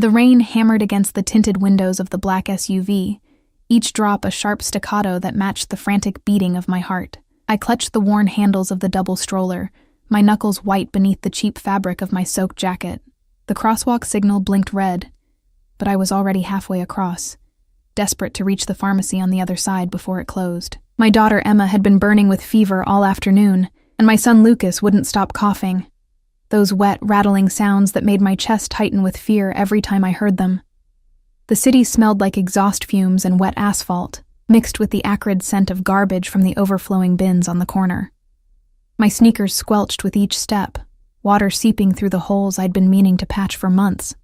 The rain hammered against the tinted windows of the black SUV, each drop a sharp staccato that matched the frantic beating of my heart. I clutched the worn handles of the double stroller, my knuckles white beneath the cheap fabric of my soaked jacket. The crosswalk signal blinked red, but I was already halfway across, desperate to reach the pharmacy on the other side before it closed. My daughter Emma had been burning with fever all afternoon, and my son Lucas wouldn't stop coughing. Those wet, rattling sounds that made my chest tighten with fear every time I heard them. The city smelled like exhaust fumes and wet asphalt, mixed with the acrid scent of garbage from the overflowing bins on the corner. My sneakers squelched with each step, water seeping through the holes I'd been meaning to patch for months.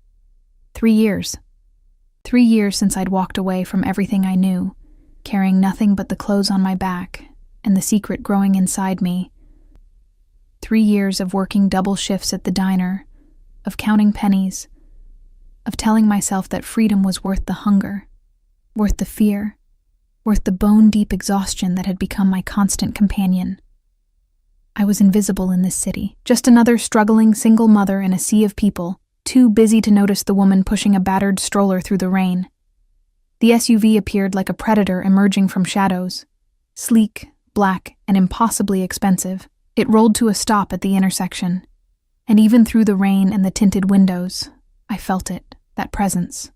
3 years. 3 years since I'd walked away from everything I knew, carrying nothing but the clothes on my back and the secret growing inside me. 3 years of working double shifts at the diner, of counting pennies, of telling myself that freedom was worth the hunger, worth the fear, worth the bone-deep exhaustion that had become my constant companion. I was invisible in this city, just another struggling single mother in a sea of people, too busy to notice the woman pushing a battered stroller through the rain. The SUV appeared like a predator emerging from shadows. Sleek, black, and impossibly expensive, it rolled to a stop at the intersection. And even through the rain and the tinted windows, I felt it, that presence.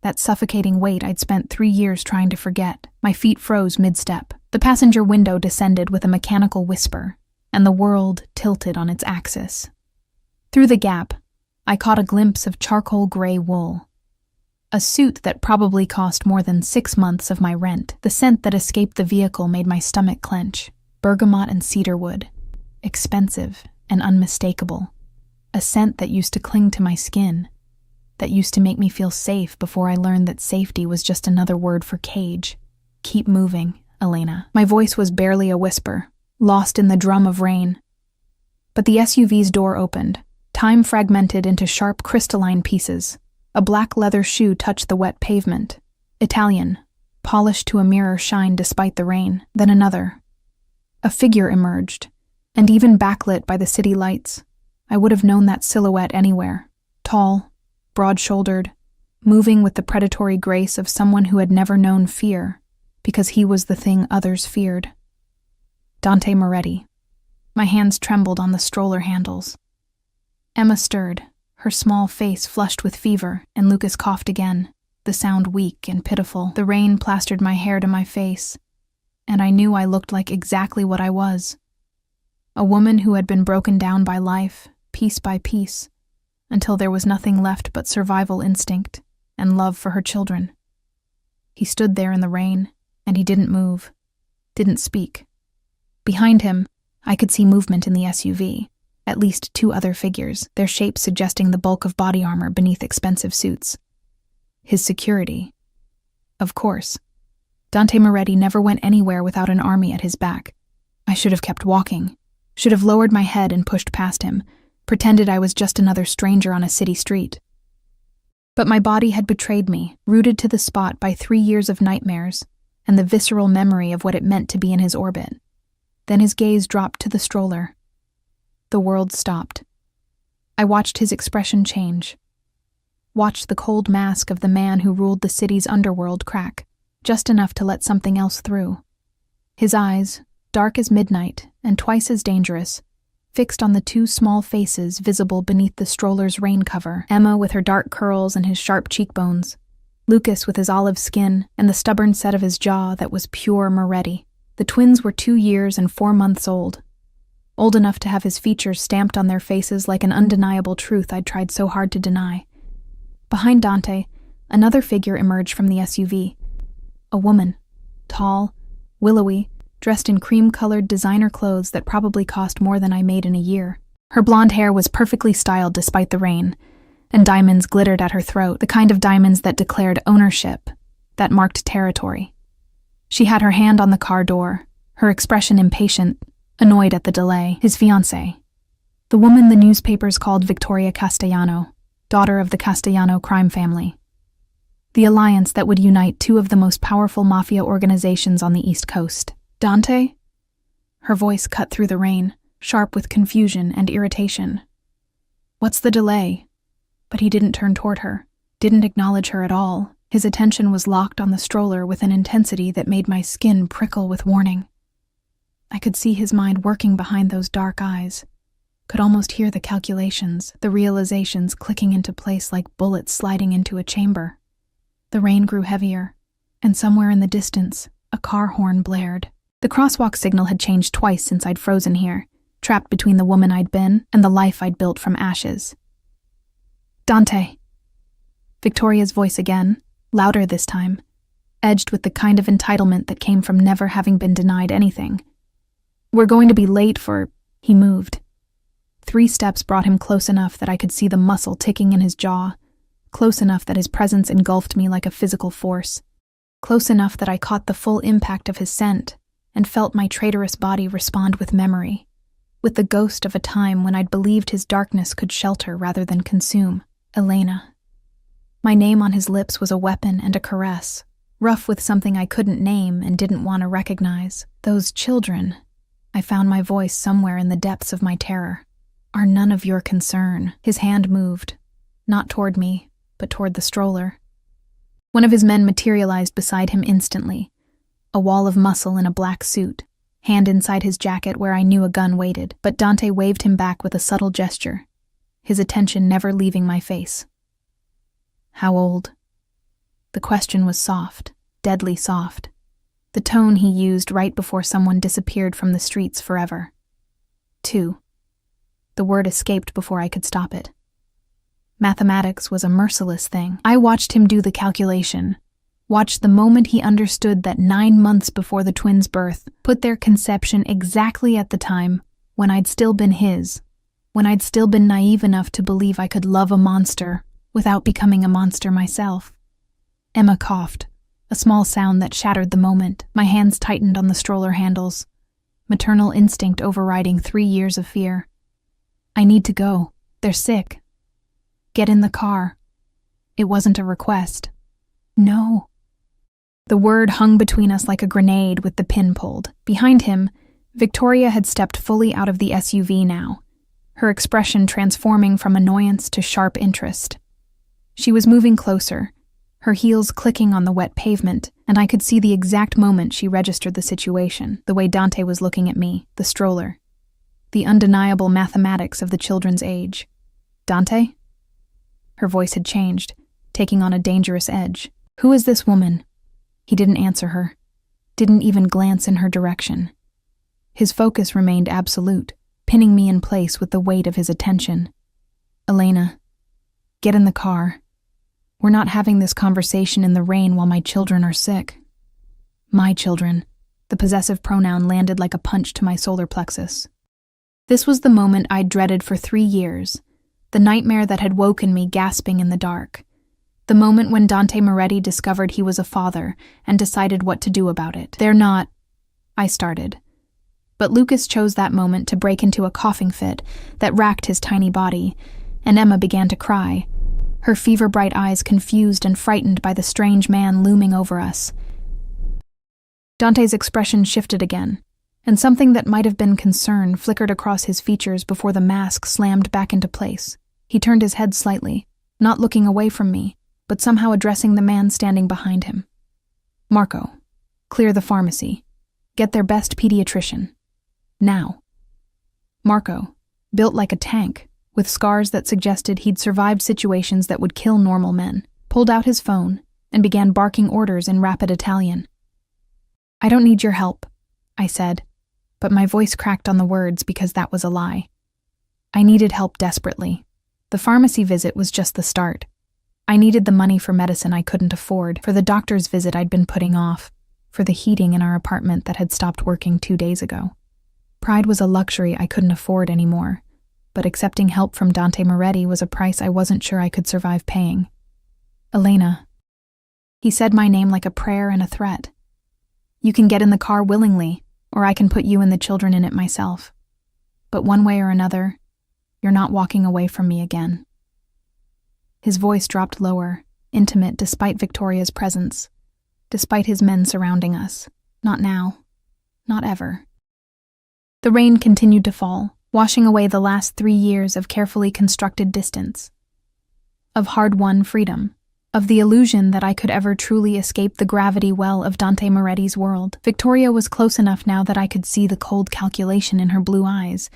That suffocating weight I'd spent 3 years trying to forget. My feet froze mid-step. The passenger window descended with a mechanical whisper, and the world tilted on its axis. Through the gap, I caught a glimpse of charcoal gray wool. A suit that probably cost more than 6 months of my rent. The scent that escaped the vehicle made my stomach clench. Bergamot and cedarwood. Expensive and unmistakable. A scent that used to cling to my skin. That used to make me feel safe before I learned that safety was just another word for cage. Keep moving, Elena. My voice was barely a whisper, lost in the drum of rain. But the SUV's door opened, time fragmented into sharp crystalline pieces. A black leather shoe touched the wet pavement. Italian, polished to a mirror shine despite the rain. Then another. A figure emerged, and even backlit by the city lights, I would have known that silhouette anywhere. Tall, broad-shouldered, moving with the predatory grace of someone who had never known fear, because he was the thing others feared. Dante Moretti. My hands trembled on the stroller handles. Emma stirred, her small face flushed with fever, and Lucas coughed again, the sound weak and pitiful. The rain plastered my hair to my face, and I knew I looked like exactly what I was. A woman who had been broken down by life, piece by piece, until there was nothing left but survival instinct and love for her children. He stood there in the rain, and he didn't move, didn't speak. Behind him, I could see movement in the SUV, at least 2 other figures, their shapes suggesting the bulk of body armor beneath expensive suits. His security. Of course. Dante Moretti never went anywhere without an army at his back. I should have kept walking, should have lowered my head and pushed past him, pretended I was just another stranger on a city street. But my body had betrayed me, rooted to the spot by 3 years of nightmares and the visceral memory of what it meant to be in his orbit. Then his gaze dropped to the stroller. The world stopped. I watched his expression change. Watched the cold mask of the man who ruled the city's underworld crack, just enough to let something else through. His eyes, dark as midnight and twice as dangerous, fixed on the 2 small faces visible beneath the stroller's rain cover, Emma with her dark curls and his sharp cheekbones, Lucas with his olive skin and the stubborn set of his jaw that was pure Moretti. The twins were 2 years and 4 months old enough to have his features stamped on their faces like an undeniable truth I'd tried so hard to deny. Behind Dante, another figure emerged from the SUV. A woman, tall, willowy, dressed in cream-colored designer clothes that probably cost more than I made in a year. Her blonde hair was perfectly styled despite the rain, and diamonds glittered at her throat, the kind of diamonds that declared ownership, that marked territory. She had her hand on the car door, her expression impatient, annoyed at the delay. His fiancée. The woman the newspapers called Victoria Castellano, daughter of the Castellano crime family. The alliance that would unite 2 of the most powerful mafia organizations on the East Coast. Dante? Her voice cut through the rain, sharp with confusion and irritation. What's the delay? But he didn't turn toward her. didn't acknowledge her at all. His attention was locked on the stroller with an intensity that made my skin prickle with warning. I could see his mind working behind those dark eyes, could almost hear the calculations, the realizations clicking into place like bullets sliding into a chamber. The rain grew heavier, and somewhere in the distance, a car horn blared. The crosswalk signal had changed twice since I'd frozen here, trapped between the woman I'd been and the life I'd built from ashes. Dante. Victoria's voice again, louder this time, edged with the kind of entitlement that came from never having been denied anything. We're going to be late for... He moved. 3 steps brought him close enough that I could see the muscle ticking in his jaw, close enough that his presence engulfed me like a physical force, close enough that I caught the full impact of his scent and felt my traitorous body respond with memory, with the ghost of a time when I'd believed his darkness could shelter rather than consume. Elena. My name on his lips was a weapon and a caress, rough with something I couldn't name and didn't want to recognize. Those children, I found my voice somewhere in the depths of my terror, are none of your concern. His hand moved, not toward me, but toward the stroller. One of his men materialized beside him instantly, a wall of muscle in a black suit, hand inside his jacket where I knew a gun waited, but Dante waved him back with a subtle gesture, his attention never leaving my face. How old? The question was soft, deadly soft, the tone he used right before someone disappeared from the streets forever. 2. The word escaped before I could stop it. Mathematics was a merciless thing. I watched him do the calculation, watched the moment he understood that 9 months before the twins' birth put their conception exactly at the time when I'd still been his, when I'd still been naive enough to believe I could love a monster without becoming a monster myself. Emma coughed, a small sound that shattered the moment. My hands tightened on the stroller handles, maternal instinct overriding 3 years of fear. I need to go. They're sick. Get in the car. It wasn't a request. No. The word hung between us like a grenade with the pin pulled. Behind him, Victoria had stepped fully out of the SUV now, her expression transforming from annoyance to sharp interest. She was moving closer, her heels clicking on the wet pavement, and I could see the exact moment she registered the situation, the way Dante was looking at me, the stroller, the undeniable mathematics of the children's age. Dante? Her voice had changed, taking on a dangerous edge. Who is this woman? He didn't answer her, didn't even glance in her direction. His focus remained absolute, pinning me in place with the weight of his attention. Elena, get in the car. We're not having this conversation in the rain while my children are sick. My children. The possessive pronoun landed like a punch to my solar plexus. This was the moment I'd dreaded for 3 years, the nightmare that had woken me gasping in the dark. The moment when Dante Moretti discovered he was a father and decided what to do about it. They're not... I started. But Lucas chose that moment to break into a coughing fit that racked his tiny body, and Emma began to cry, her fever-bright eyes confused and frightened by the strange man looming over us. Dante's expression shifted again, and something that might have been concern flickered across his features before the mask slammed back into place. He turned his head slightly, not looking away from me, but somehow addressing the man standing behind him. Marco, clear the pharmacy. Get their best pediatrician. Now. Marco, built like a tank, with scars that suggested he'd survived situations that would kill normal men, pulled out his phone and began barking orders in rapid Italian. I don't need your help, I said, but my voice cracked on the words because that was a lie. I needed help desperately. The pharmacy visit was just the start. I needed the money for medicine I couldn't afford, for the doctor's visit I'd been putting off, for the heating in our apartment that had stopped working 2 days ago. Pride was a luxury I couldn't afford anymore, but accepting help from Dante Moretti was a price I wasn't sure I could survive paying. Elena. He said my name like a prayer and a threat. You can get in the car willingly, or I can put you and the children in it myself. But one way or another, you're not walking away from me again. His voice dropped lower, intimate despite Victoria's presence, despite his men surrounding us. Not now. Not ever. The rain continued to fall, washing away the last 3 years of carefully constructed distance, of hard-won freedom. of the illusion that I could ever truly escape the gravity well of Dante Moretti's world. Victoria was close enough now that I could see the cold calculation in her blue eyes,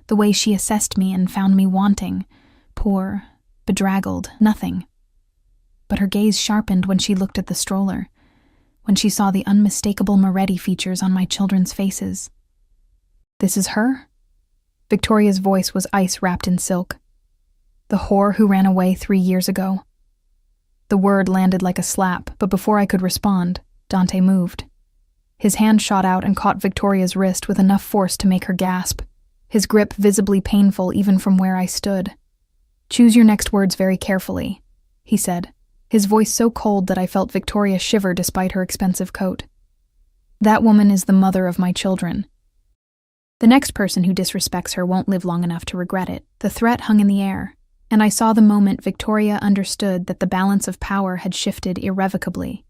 the way she assessed me and found me wanting, poor, bedraggled, nothing. But her gaze sharpened when she looked at the stroller, when she saw the unmistakable Moretti features on my children's faces. "This is her?" Victoria's voice was ice wrapped in silk. "The whore who ran away 3 years ago." The word landed like a slap, but before I could respond, Dante moved. His hand shot out and caught Victoria's wrist with enough force to make her gasp, his grip visibly painful even from where I stood. "Choose your next words very carefully," he said, his voice so cold that I felt Victoria shiver despite her expensive coat. "That woman is the mother of my children. The next person who disrespects her won't live long enough to regret it." The threat hung in the air, and I saw the moment Victoria understood that the balance of power had shifted irrevocably.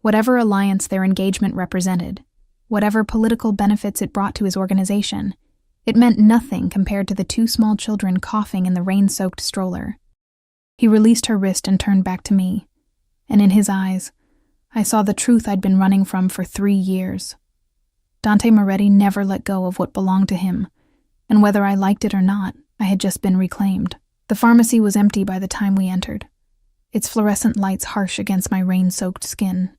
Whatever alliance their engagement represented, whatever political benefits it brought to his organization, it meant nothing compared to the 2 small children coughing in the rain-soaked stroller. He released her wrist and turned back to me, and in his eyes, I saw the truth I'd been running from for 3 years. Dante Moretti never let go of what belonged to him, and whether I liked it or not, I had just been reclaimed. The pharmacy was empty by the time we entered, its fluorescent lights harsh against my rain-soaked skin.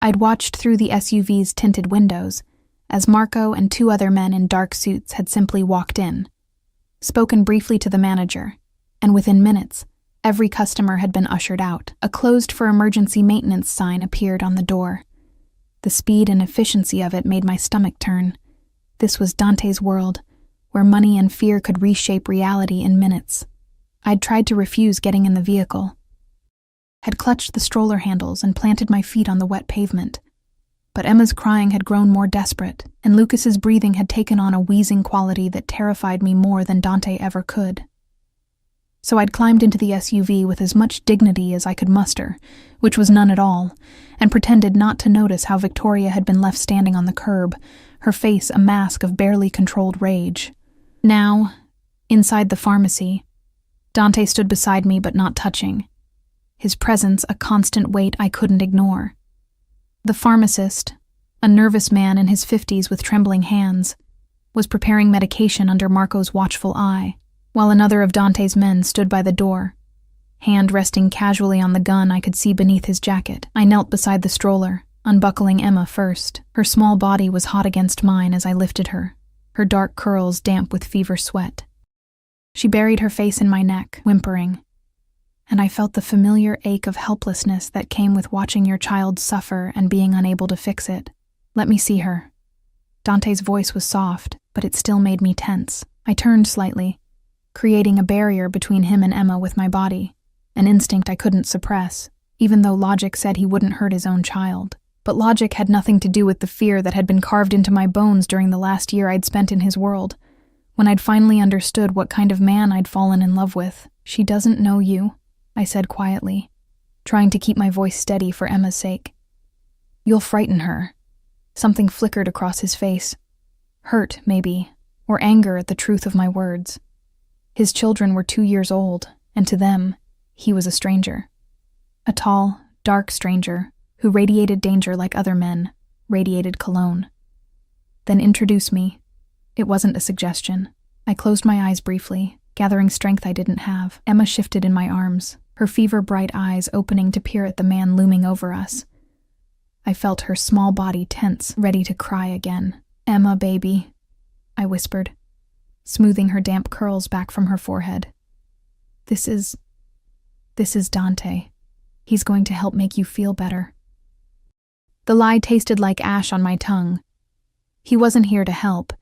I'd watched through the SUV's tinted windows as Marco and 2 other men in dark suits had simply walked in, spoken briefly to the manager, and within minutes, every customer had been ushered out. A closed for emergency maintenance sign appeared on the door. The speed and efficiency of it made my stomach turn. This was Dante's world, where money and fear could reshape reality in minutes. I'd tried to refuse getting in the vehicle, had clutched the stroller handles and planted my feet on the wet pavement. But Emma's crying had grown more desperate, and Lucas's breathing had taken on a wheezing quality that terrified me more than Dante ever could. So I'd climbed into the SUV with as much dignity as I could muster, which was none at all, and pretended not to notice how Victoria had been left standing on the curb, her face a mask of barely controlled rage. Now, inside the pharmacy, Dante stood beside me but not touching, his presence a constant weight I couldn't ignore. The pharmacist, a nervous man in his 50s with trembling hands, was preparing medication under Marco's watchful eye, while another of Dante's men stood by the door, hand resting casually on the gun I could see beneath his jacket. I knelt beside the stroller, unbuckling Emma first. Her small body was hot against mine as I lifted her, her dark curls damp with fever sweat. She buried her face in my neck, whimpering, and I felt the familiar ache of helplessness that came with watching your child suffer and being unable to fix it. "Let me see her." Dante's voice was soft, but it still made me tense. I turned slightly, creating a barrier between him and Emma with my body, an instinct I couldn't suppress, even though logic said he wouldn't hurt his own child. But logic had nothing to do with the fear that had been carved into my bones during the last year I'd spent in his world, when I'd finally understood what kind of man I'd fallen in love with. "She doesn't know you," I said quietly, trying to keep my voice steady for Emma's sake. "You'll frighten her." Something flickered across his face. Hurt, maybe, or anger at the truth of my words. His children were 2 years old, and to them, he was a stranger. A tall, dark stranger who radiated danger like other men, radiated cologne. "Then introduce me." It wasn't a suggestion. I closed my eyes briefly, gathering strength I didn't have. Emma shifted in my arms, her fever-bright eyes opening to peer at the man looming over us. I felt her small body tense, ready to cry again. "Emma, baby," I whispered, smoothing her damp curls back from her forehead. This is Dante. He's going to help make you feel better." The lie tasted like ash on my tongue. He wasn't here to help.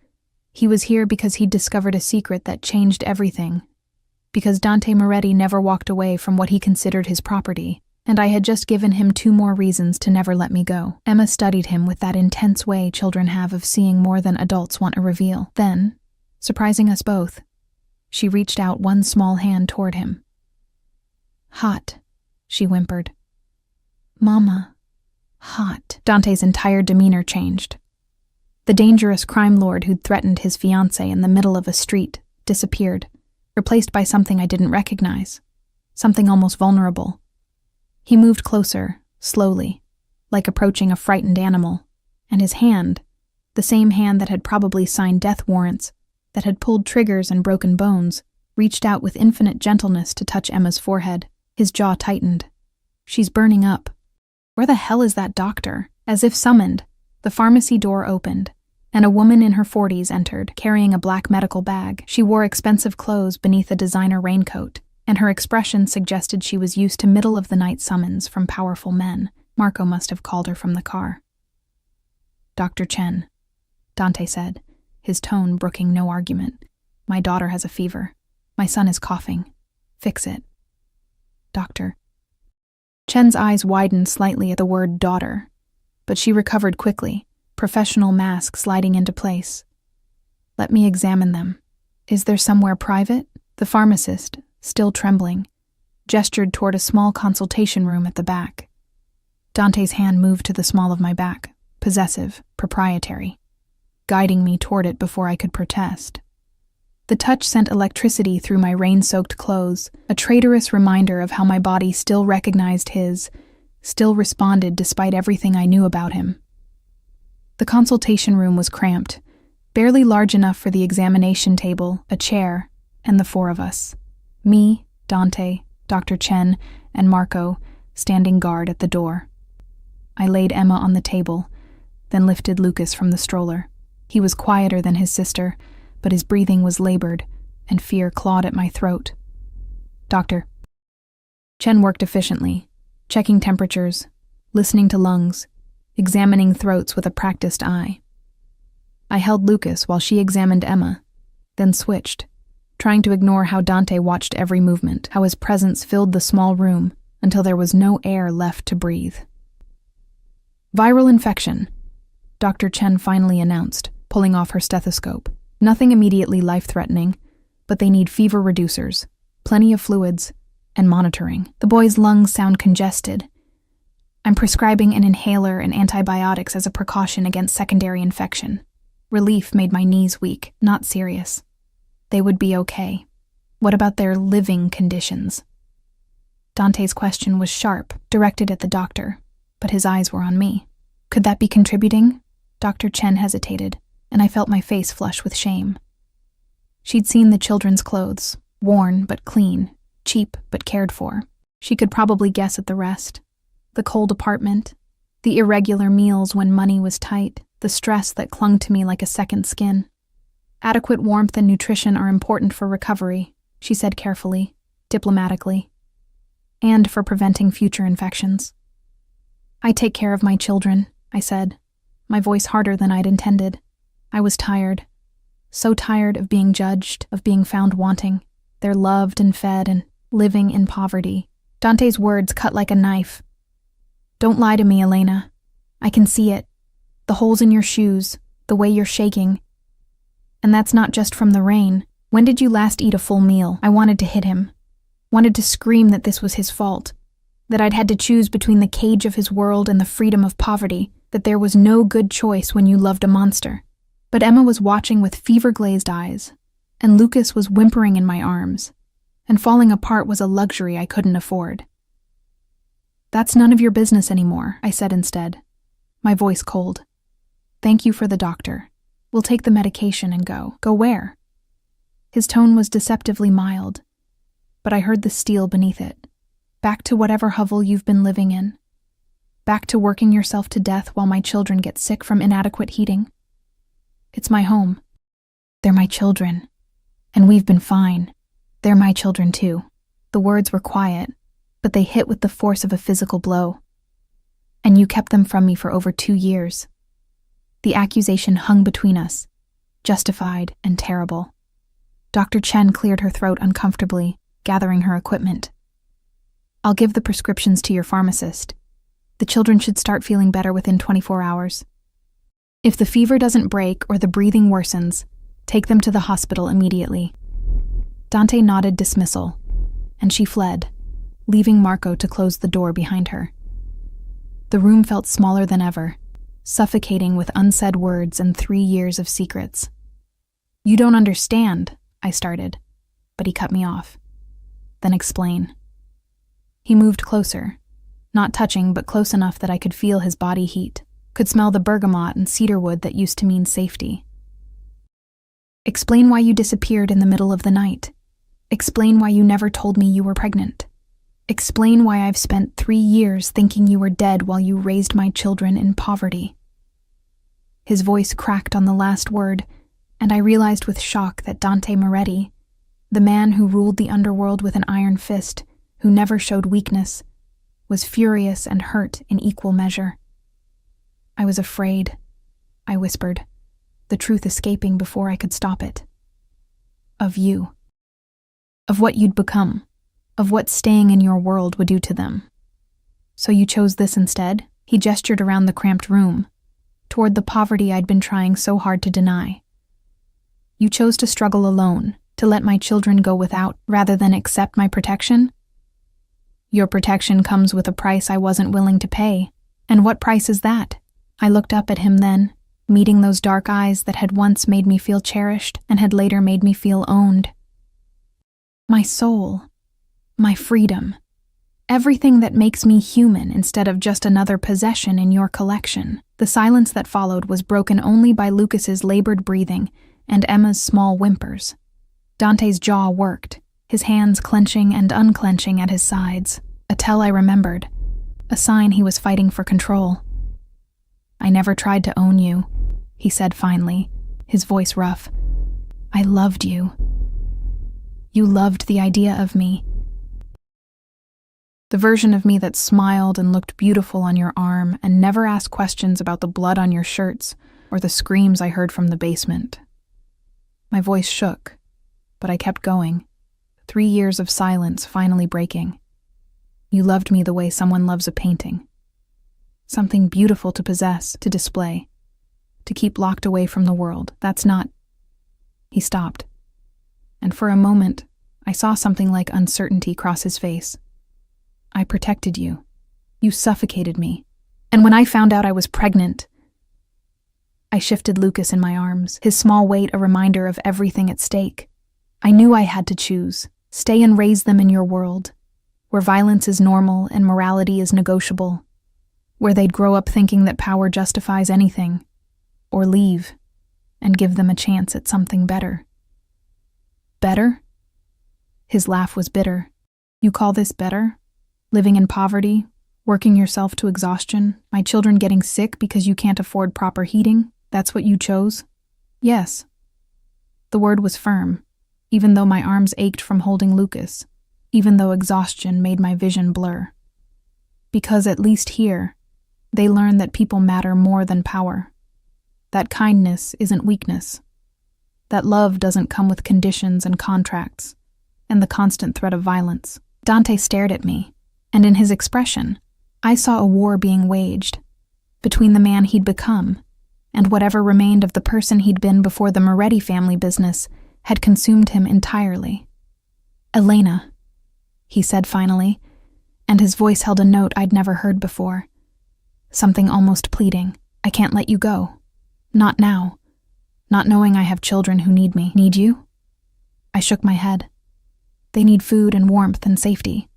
He was here because he'd discovered a secret that changed everything. Because Dante Moretti never walked away from what he considered his property, and I had just given him 2 more reasons to never let me go. Emma studied him with that intense way children have of seeing more than adults want a reveal. Then, surprising us both, she reached out one small hand toward him. "Hot," she whimpered. "Mama, hot." Dante's entire demeanor changed. The dangerous crime lord who'd threatened his fiancée in the middle of a street disappeared, replaced by something I didn't recognize, something almost vulnerable. He moved closer, slowly, like approaching a frightened animal, and his hand, the same hand that had probably signed death warrants, that had pulled triggers and broken bones, reached out with infinite gentleness to touch Emma's forehead. His jaw tightened. "She's burning up. Where the hell is that doctor?" As if summoned, the pharmacy door opened, and a woman in her 40s entered, carrying a black medical bag. She wore expensive clothes beneath a designer raincoat, and her expression suggested she was used to middle-of-the-night summons from powerful men. Marco must have called her from the car. "Dr. Chen," Dante said, his tone brooking no argument. "My daughter has a fever. My son is coughing. Fix it." "Doctor." Chen's eyes widened slightly at the word daughter, but she recovered quickly, professional mask sliding into place. "Let me examine them. Is there somewhere private?" The pharmacist, still trembling, gestured toward a small consultation room at the back. Dante's hand moved to the small of my back, possessive, proprietary, guiding me toward it before I could protest. The touch sent electricity through my rain-soaked clothes, a traitorous reminder of how my body still recognized his, still responded despite everything I knew about him. The consultation room was cramped, barely large enough for the examination table, a chair, and the four of us. Me, Dante, Dr. Chen, and Marco, standing guard at the door. I laid Emma on the table, then lifted Lucas from the stroller. He was quieter than his sister, but his breathing was labored, and fear clawed at my throat. "Doctor." Chen worked efficiently, checking temperatures, listening to lungs, examining throats with a practiced eye. I held Lucas while she examined Emma, then switched, trying to ignore how Dante watched every movement, how his presence filled the small room until there was no air left to breathe. "Viral infection," Dr. Chen finally announced, pulling off her stethoscope. "Nothing immediately life-threatening, but they need fever reducers, plenty of fluids, and monitoring. The boy's lungs sound congested. I'm prescribing an inhaler and antibiotics as a precaution against secondary infection." Relief made my knees weak, not serious. They would be okay. What about their living conditions? Dante's question was sharp, directed at the doctor, but his eyes were on me. Could that be contributing? Dr. Chen hesitated, and I felt my face flush with shame. She'd seen the children's clothes, worn but clean, cheap but cared for. She could probably guess at the rest. The cold apartment, the irregular meals when money was tight, the stress that clung to me like a second skin. "Adequate warmth and nutrition are important for recovery," she said carefully, diplomatically, "and for preventing future infections." "I take care of my children," I said, my voice harder than I'd intended. I was tired. So tired of being judged, of being found wanting. They're loved and fed and living in poverty. Dante's words cut like a knife. "Don't lie to me, Elena. I can see it. The holes in your shoes, the way you're shaking. And that's not just from the rain. When did you last eat a full meal?" I wanted to hit him. Wanted to scream that this was his fault. That I'd had to choose between the cage of his world and the freedom of poverty. That there was no good choice when you loved a monster. But Emma was watching with fever-glazed eyes, and Lucas was whimpering in my arms, and falling apart was a luxury I couldn't afford. "That's none of your business anymore," I said instead, my voice cold. "Thank you for the doctor. We'll take the medication and go." "Go where?" His tone was deceptively mild, but I heard the steel beneath it. "Back to whatever hovel you've been living in. Back to working yourself to death while my children get sick from inadequate heating. It's my home. They're my children. And we've been fine. They're my children too." The words were quiet, but they hit with the force of a physical blow. "And you kept them from me for over 2 years. The accusation hung between us, justified and terrible." Dr. Chen cleared her throat uncomfortably, gathering her equipment. "I'll give the prescriptions to your pharmacist. The children should start feeling better within 24 hours. If the fever doesn't break or the breathing worsens, take them to the hospital immediately." Dante nodded dismissal, and she fled, leaving Marco to close the door behind her. The room felt smaller than ever, suffocating with unsaid words and 3 years of secrets. "You don't understand," I started, but he cut me off. "Then explain." He moved closer, not touching but close enough that I could feel his body heat, could smell the bergamot and cedarwood that used to mean safety. Explain why you disappeared in the middle of the night. Explain why you never told me you were pregnant. Explain why I've spent 3 years thinking you were dead while you raised my children in poverty. His voice cracked on the last word, and I realized with shock that Dante Moretti, the man who ruled the underworld with an iron fist, who never showed weakness, was furious and hurt in equal measure. I was afraid, I whispered, the truth escaping before I could stop it. Of you. Of what you'd become. Of what staying in your world would do to them. So you chose this instead? He gestured around the cramped room, toward the poverty I'd been trying so hard to deny. You chose to struggle alone, to let my children go without, rather than accept my protection? Your protection comes with a price I wasn't willing to pay. And what price is that? I looked up at him then, meeting those dark eyes that had once made me feel cherished and had later made me feel owned. My soul. My freedom. Everything that makes me human instead of just another possession in your collection. The silence that followed was broken only by Lucas's labored breathing and Emma's small whimpers. Dante's jaw worked, his hands clenching and unclenching at his sides, a tell I remembered, a sign he was fighting for control. I never tried to own you, he said finally, his voice rough. I loved you. You loved the idea of me. The version of me that smiled and looked beautiful on your arm and never asked questions about the blood on your shirts or the screams I heard from the basement. My voice shook, but I kept going, 3 years of silence finally breaking. You loved me the way someone loves a painting. Something beautiful to possess, to display, to keep locked away from the world. That's not... He stopped, and for a moment, I saw something like uncertainty cross his face. I protected you. You suffocated me. And when I found out I was pregnant, I shifted Lucas in my arms, his small weight a reminder of everything at stake. I knew I had to choose, stay and raise them in your world, where violence is normal and morality is negotiable, where they'd grow up thinking that power justifies anything, or leave and give them a chance at something better. Better? His laugh was bitter. You call this better? Living in poverty, working yourself to exhaustion, my children getting sick because you can't afford proper heating? That's what you chose? Yes. The word was firm, even though my arms ached from holding Lucas, even though exhaustion made my vision blur. Because at least here, they learn that people matter more than power. That kindness isn't weakness. That love doesn't come with conditions and contracts, and the constant threat of violence. Dante stared at me, and in his expression, I saw a war being waged between the man he'd become and whatever remained of the person he'd been before the Moretti family business had consumed him entirely. Elena, he said finally, and his voice held a note I'd never heard before. Something almost pleading. I can't let you go. Not now. Not knowing I have children who need me. Need you? I shook my head. They need food and warmth and safety.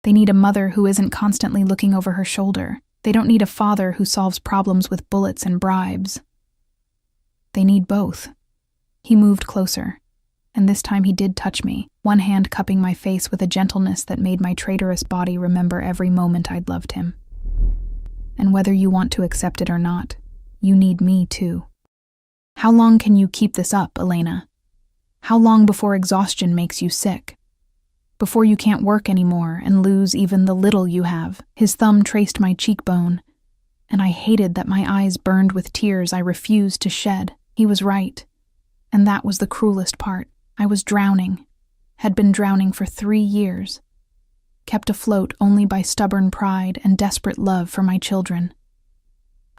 They need a mother who isn't constantly looking over her shoulder. They don't need a father who solves problems with bullets and bribes. They need both. He moved closer, and this time he did touch me, one hand cupping my face with a gentleness that made my traitorous body remember every moment I'd loved him. And whether you want to accept it or not, you need me too. How long can you keep this up, Elena? How long before exhaustion makes you sick? Before you can't work anymore and lose even the little you have? His thumb traced my cheekbone, and I hated that my eyes burned with tears I refused to shed. He was right, and that was the cruelest part. I was drowning, had been drowning for 3 years, kept afloat only by stubborn pride and desperate love for my children.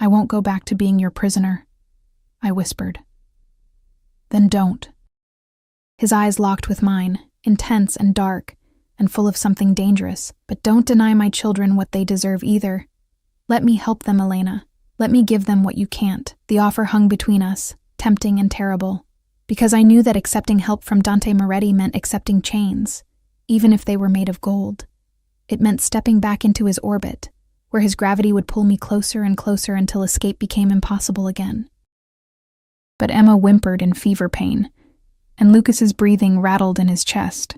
I won't go back to being your prisoner, I whispered. Then don't. His eyes locked with mine, intense and dark, and full of something dangerous. But don't deny my children what they deserve either. Let me help them, Elena. Let me give them what you can't. The offer hung between us, tempting and terrible, because I knew that accepting help from Dante Moretti meant accepting chains, even if they were made of gold. It meant stepping back into his orbit, where his gravity would pull me closer and closer until escape became impossible again. But Emma whimpered in fever pain, and Lucas's breathing rattled in his chest,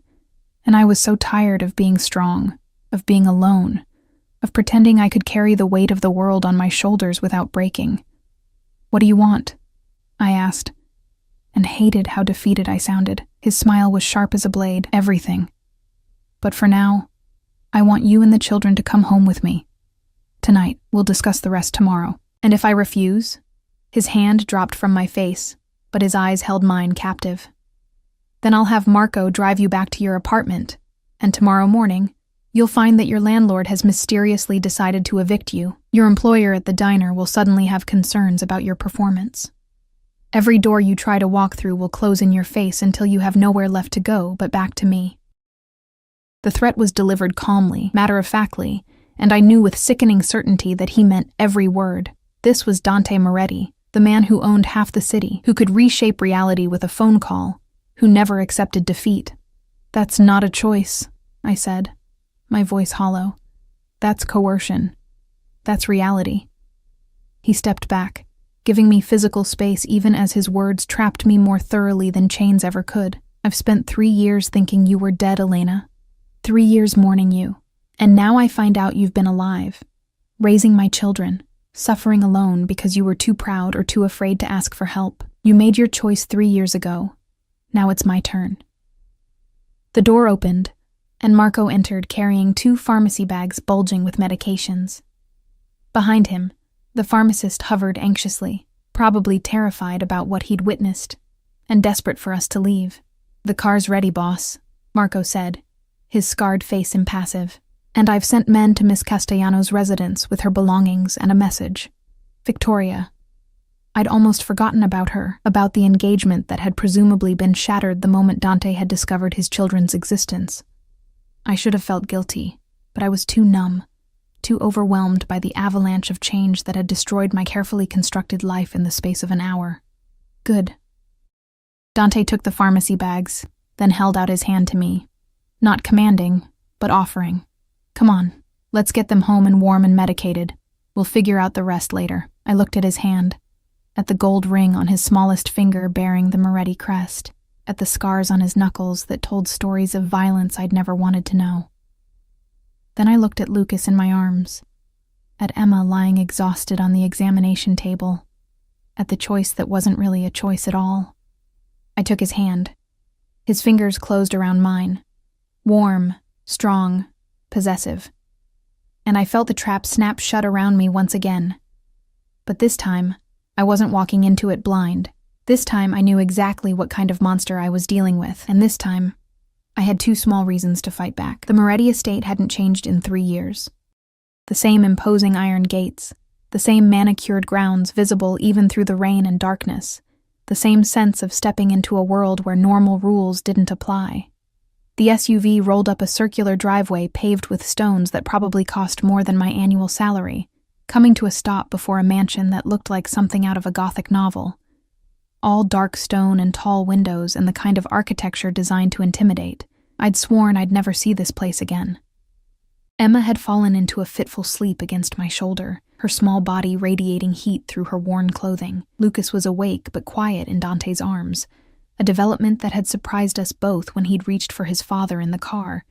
and I was so tired of being strong, of being alone, of pretending I could carry the weight of the world on my shoulders without breaking. "What do you want?" I asked, and hated how defeated I sounded. His smile was sharp as a blade. "Everything. But for now, I want you and the children to come home with me. Tonight, we'll discuss the rest tomorrow." "And if I refuse?" His hand dropped from my face, but his eyes held mine captive. "Then I'll have Marco drive you back to your apartment, and tomorrow morning, you'll find that your landlord has mysteriously decided to evict you. Your employer at the diner will suddenly have concerns about your performance. Every door you try to walk through will close in your face until you have nowhere left to go but back to me." The threat was delivered calmly, matter-of-factly, and I knew with sickening certainty that he meant every word. This was Dante Moretti, the man who owned half the city, who could reshape reality with a phone call, who never accepted defeat. "That's not a choice," I said, my voice hollow. "That's coercion. That's reality." He stepped back, giving me physical space even as his words trapped me more thoroughly than chains ever could. "I've spent 3 years thinking you were dead, Elena. 3 years mourning you. And now I find out you've been alive, raising my children, suffering alone because you were too proud or too afraid to ask for help. You made your choice 3 years ago. Now it's my turn." The door opened, and Marco entered carrying 2 pharmacy bags bulging with medications. Behind him, the pharmacist hovered anxiously, probably terrified about what he'd witnessed, and desperate for us to leave. "The car's ready, boss," Marco said, his scarred face impassive. "And I've sent men to Miss Castellano's residence with her belongings and a message. Victoria." I'd almost forgotten about her, about the engagement that had presumably been shattered the moment Dante had discovered his children's existence. I should have felt guilty, but I was too numb, too overwhelmed by the avalanche of change that had destroyed my carefully constructed life in the space of an hour. "Good." Dante took the pharmacy bags, then held out his hand to me, not commanding, but offering. "Come on, let's get them home and warm and medicated. We'll figure out the rest later." I looked at his hand, at the gold ring on his smallest finger bearing the Moretti crest, at the scars on his knuckles that told stories of violence I'd never wanted to know. Then I looked at Lucas in my arms, at Emma lying exhausted on the examination table, at the choice that wasn't really a choice at all. I took his hand. His fingers closed around mine, warm, strong, possessive, and I felt the trap snap shut around me once again. But this time, I wasn't walking into it blind. This time I knew exactly what kind of monster I was dealing with, and this time, I had 2 small reasons to fight back. The Moretti estate hadn't changed in 3 years. The same imposing iron gates, the same manicured grounds visible even through the rain and darkness, the same sense of stepping into a world where normal rules didn't apply. The SUV rolled up a circular driveway paved with stones that probably cost more than my annual salary, coming to a stop before a mansion that looked like something out of a Gothic novel. All dark stone and tall windows and the kind of architecture designed to intimidate. I'd sworn I'd never see this place again. Emma had fallen into a fitful sleep against my shoulder, her small body radiating heat through her worn clothing. Lucas was awake but quiet in Dante's arms, a development that had surprised us both when he'd reached for his father in the car,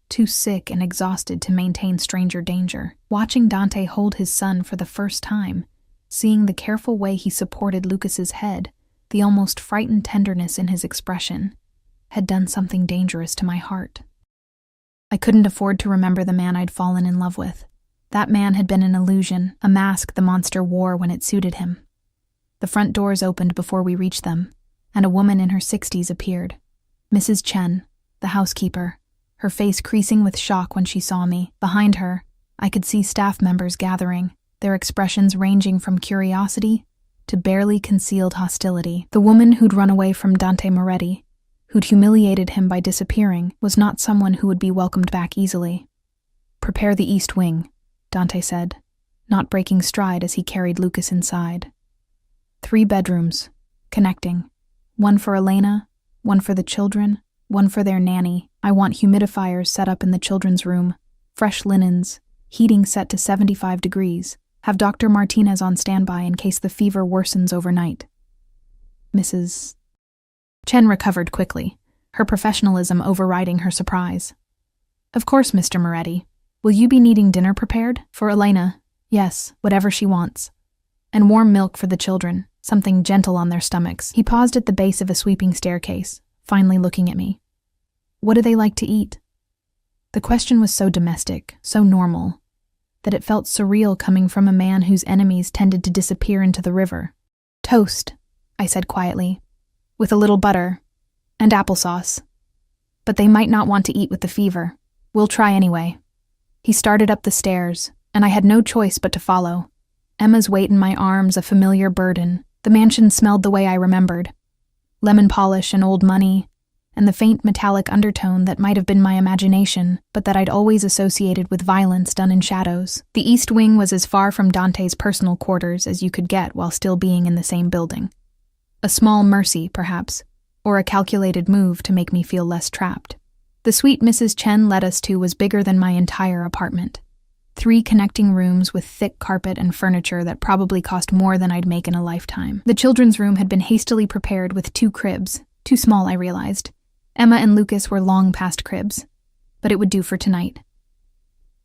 too sick and exhausted to maintain stranger danger. Watching Dante hold his son for the first time, seeing the careful way he supported Lucas's head, the almost frightened tenderness in his expression, had done something dangerous to my heart. I couldn't afford to remember the man I'd fallen in love with. That man had been an illusion, a mask the monster wore when it suited him. The front doors opened before we reached them, and a woman in her 60s appeared. Mrs. Chen, the housekeeper, her face creasing with shock when she saw me. Behind her, I could see staff members gathering, their expressions ranging from curiosity to barely concealed hostility. The woman who'd run away from Dante Moretti, who'd humiliated him by disappearing, was not someone who would be welcomed back easily. "Prepare the east wing," Dante said, not breaking stride as he carried Lucas inside. 3 bedrooms, connecting. 1 for Elena, 1 for the children, 1 for their nanny. I want humidifiers set up in the children's room. fresh linens, heating set to 75 degrees. Have Dr. Martinez on standby in case the fever worsens overnight. Mrs. Chen recovered quickly, her professionalism overriding her surprise. Of course, Mr. Moretti. Will you be needing dinner prepared? For Elena, yes, whatever she wants. And warm milk for the children, something gentle on their stomachs. He paused at the base of a sweeping staircase, finally looking at me. What do they like to eat? The question was so domestic, so normal, that it felt surreal coming from a man whose enemies tended to disappear into the river. Toast, I said quietly, with a little butter and applesauce. But they might not want to eat with the fever. We'll try anyway. He started up the stairs, and I had no choice but to follow. Emma's weight in my arms a familiar burden. The mansion smelled the way I remembered. Lemon polish and old money, and the faint metallic undertone that might have been my imagination, but that I'd always associated with violence done in shadows. The East Wing was as far from Dante's personal quarters as you could get while still being in the same building. A small mercy, perhaps, or a calculated move to make me feel less trapped. The suite Mrs. Chen led us to was bigger than my entire apartment. 3 connecting rooms with thick carpet and furniture that probably cost more than I'd make in a lifetime. The children's room had been hastily prepared with 2 cribs, too small, I realized. Emma and Lucas were long past cribs, but it would do for tonight.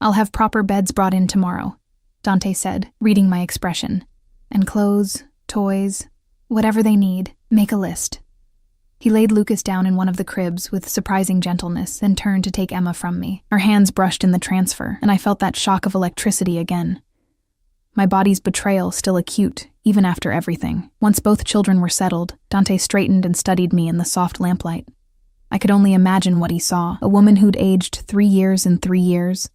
I'll have proper beds brought in tomorrow, Dante said, reading my expression. And clothes, toys, whatever they need, make a list. He laid Lucas down in one of the cribs with surprising gentleness and turned to take Emma from me. Our hands brushed in the transfer, and I felt that shock of electricity again. My body's betrayal still acute, even after everything. Once both children were settled, Dante straightened and studied me in the soft lamplight. I could only imagine what he saw, a woman who'd aged 3 years in 3 years,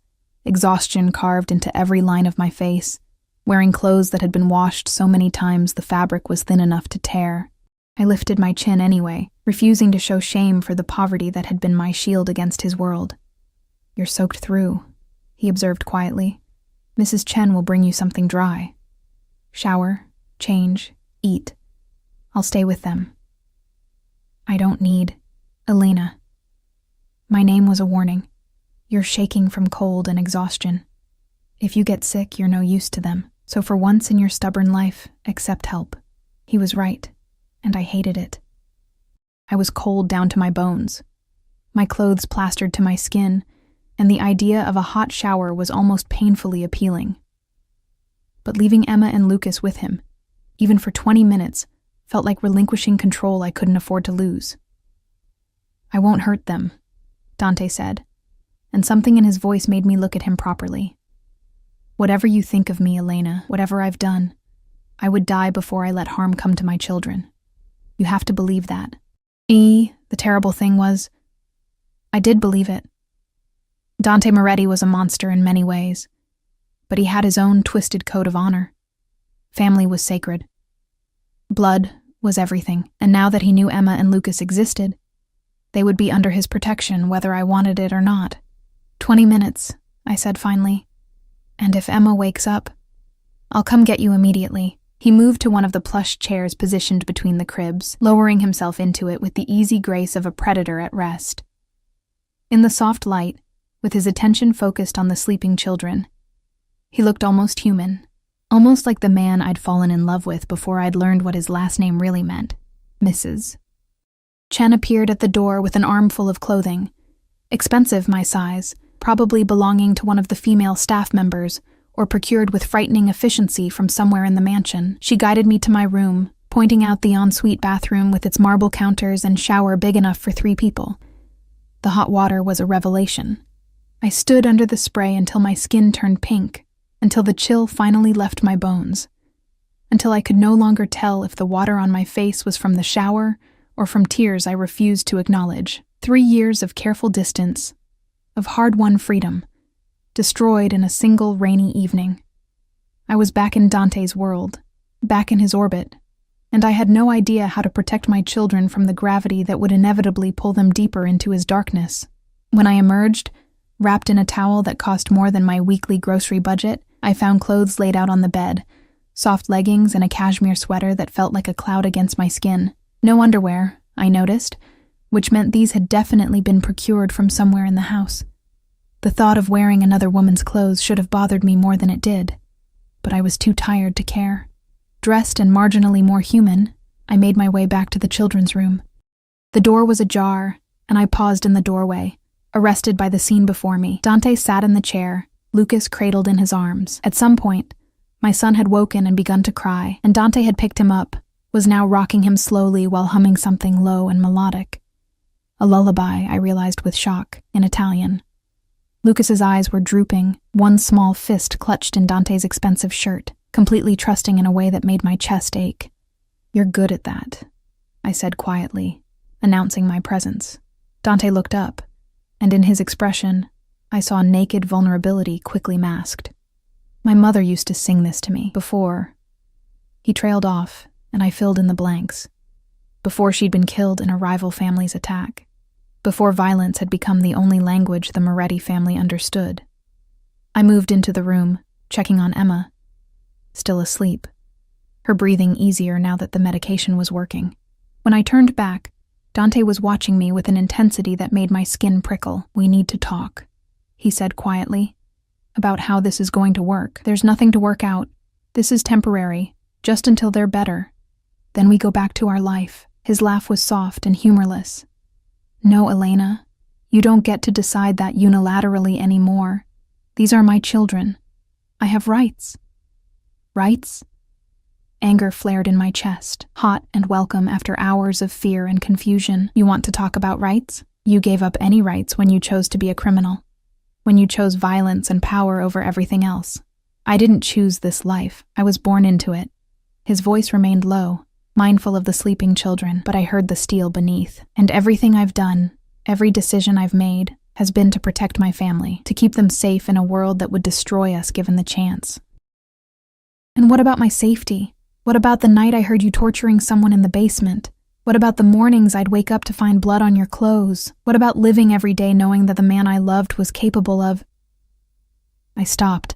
exhaustion carved into every line of my face, wearing clothes that had been washed so many times the fabric was thin enough to tear. I lifted my chin anyway, refusing to show shame for the poverty that had been my shield against his world. You're soaked through, he observed quietly. Mrs. Chen will bring you something dry. Shower, change, eat. I'll stay with them. I don't need Elena. My name was a warning. You're shaking from cold and exhaustion. If you get sick, you're no use to them. So for once in your stubborn life, accept help. He was right, and I hated it. I was cold down to my bones, my clothes plastered to my skin, and the idea of a hot shower was almost painfully appealing. But leaving Emma and Lucas with him, even for 20 minutes, felt like relinquishing control I couldn't afford to lose. I won't hurt them, Dante said, and something in his voice made me look at him properly. Whatever you think of me, Elena, whatever I've done, I would die before I let harm come to my children. You have to believe that. The terrible thing was, I did believe it. Dante Moretti was a monster in many ways, but he had his own twisted code of honor. Family was sacred. Blood was everything, and now that he knew Emma and Lucas existed, they would be under his protection whether I wanted it or not. 20 minutes, I said finally. And if Emma wakes up, I'll come get you immediately. He moved to one of the plush chairs positioned between the cribs, lowering himself into it with the easy grace of a predator at rest. In the soft light, with his attention focused on the sleeping children, he looked almost human, almost like the man I'd fallen in love with before I'd learned what his last name really meant, Mrs. Chen appeared at the door with an armful of clothing, expensive my size, probably belonging to one of the female staff members, or procured with frightening efficiency from somewhere in the mansion. She guided me to my room, pointing out the ensuite bathroom with its marble counters and shower big enough for 3 people. The hot water was a revelation. I stood under the spray until my skin turned pink, until the chill finally left my bones, until I could no longer tell if the water on my face was from the shower or from tears I refused to acknowledge. 3 years of careful distance, of hard-won freedom, destroyed in a single rainy evening. I was back in Dante's world, back in his orbit, and I had no idea how to protect my children from the gravity that would inevitably pull them deeper into his darkness. When I emerged, wrapped in a towel that cost more than my weekly grocery budget, I found clothes laid out on the bed, soft leggings and a cashmere sweater that felt like a cloud against my skin. No underwear, I noticed, which meant these had definitely been procured from somewhere in the house. The thought of wearing another woman's clothes should have bothered me more than it did, but I was too tired to care. Dressed and marginally more human, I made my way back to the children's room. The door was ajar, and I paused in the doorway, arrested by the scene before me. Dante sat in the chair, Lucas cradled in his arms. At some point, my son had woken and begun to cry, and Dante had picked him up, was now rocking him slowly while humming something low and melodic. A lullaby, I realized with shock, in Italian. Lucas's eyes were drooping, one small fist clutched in Dante's expensive shirt, completely trusting in a way that made my chest ache. "You're good at that," I said quietly, announcing my presence. Dante looked up, and in his expression, I saw naked vulnerability quickly masked. "My mother used to sing this to me before." He trailed off, and I filled in the blanks. Before she'd been killed in a rival family's attack. Before violence had become the only language the Moretti family understood. I moved into the room, checking on Emma. Still asleep. Her breathing easier now that the medication was working. When I turned back, Dante was watching me with an intensity that made my skin prickle. "We need to talk," he said quietly, "about how this is going to work. There's nothing to work out. This is temporary, just until they're better. Then we go back to our life." His laugh was soft and humorless. "No, Elena, you don't get to decide that unilaterally anymore. These are my children. I have rights." "Rights?" Anger flared in my chest, hot and welcome after hours of fear and confusion. "You want to talk about rights? You gave up any rights when you chose to be a criminal. When you chose violence and power over everything else. I didn't choose this life. I was born into it." His voice remained low, mindful of the sleeping children, but I heard the steel beneath. "And everything I've done, every decision I've made, has been to protect my family, to keep them safe in a world that would destroy us given the chance." "And what about my safety? What about the night I heard you torturing someone in the basement? What about the mornings I'd wake up to find blood on your clothes? What about living every day knowing that the man I loved was capable of—" I stopped,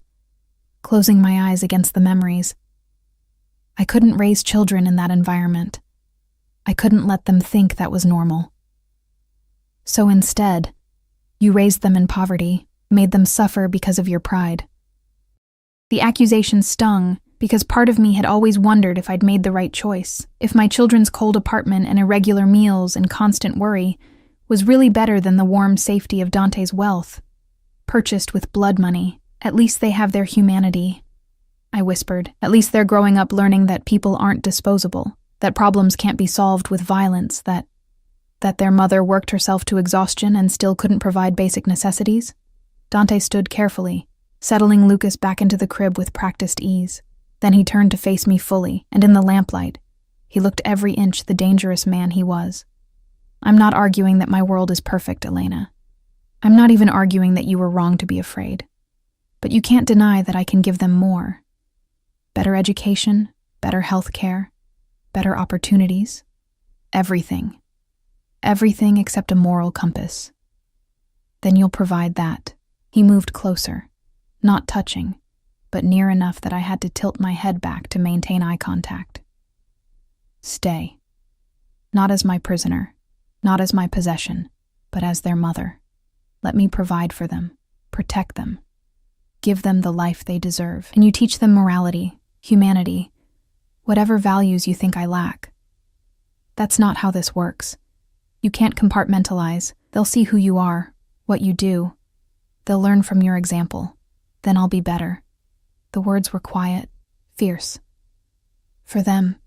closing my eyes against the memories. I couldn't raise children in that environment. I couldn't let them think that was normal. So instead, you raised them in poverty, made them suffer because of your pride. The accusation stung because part of me had always wondered if I'd made the right choice, if my children's cold apartment and irregular meals and constant worry was really better than the warm safety of Dante's wealth. Purchased with blood money, at least they have their humanity. I whispered. At least they're growing up learning that people aren't disposable, that problems can't be solved with violence, that their mother worked herself to exhaustion and still couldn't provide basic necessities. Dante stood carefully, settling Lucas back into the crib with practiced ease. Then he turned to face me fully, and in the lamplight, he looked every inch the dangerous man he was. "I'm not arguing that my world is perfect, Elena. I'm not even arguing that you were wrong to be afraid. But you can't deny that I can give them more. Better education, better health care, better opportunities. Everything. Everything except a moral compass. Then you'll provide that." He moved closer, not touching, but near enough that I had to tilt my head back to maintain eye contact. "Stay. Not as my prisoner, not as my possession, but as their mother. Let me provide for them, protect them, give them the life they deserve. And you teach them morality, humanity, whatever values you think I lack. That's not how this works. You can't compartmentalize. They'll see who you are, what you do. They'll learn from your example. Then I'll be better." The words were quiet, fierce. "For them,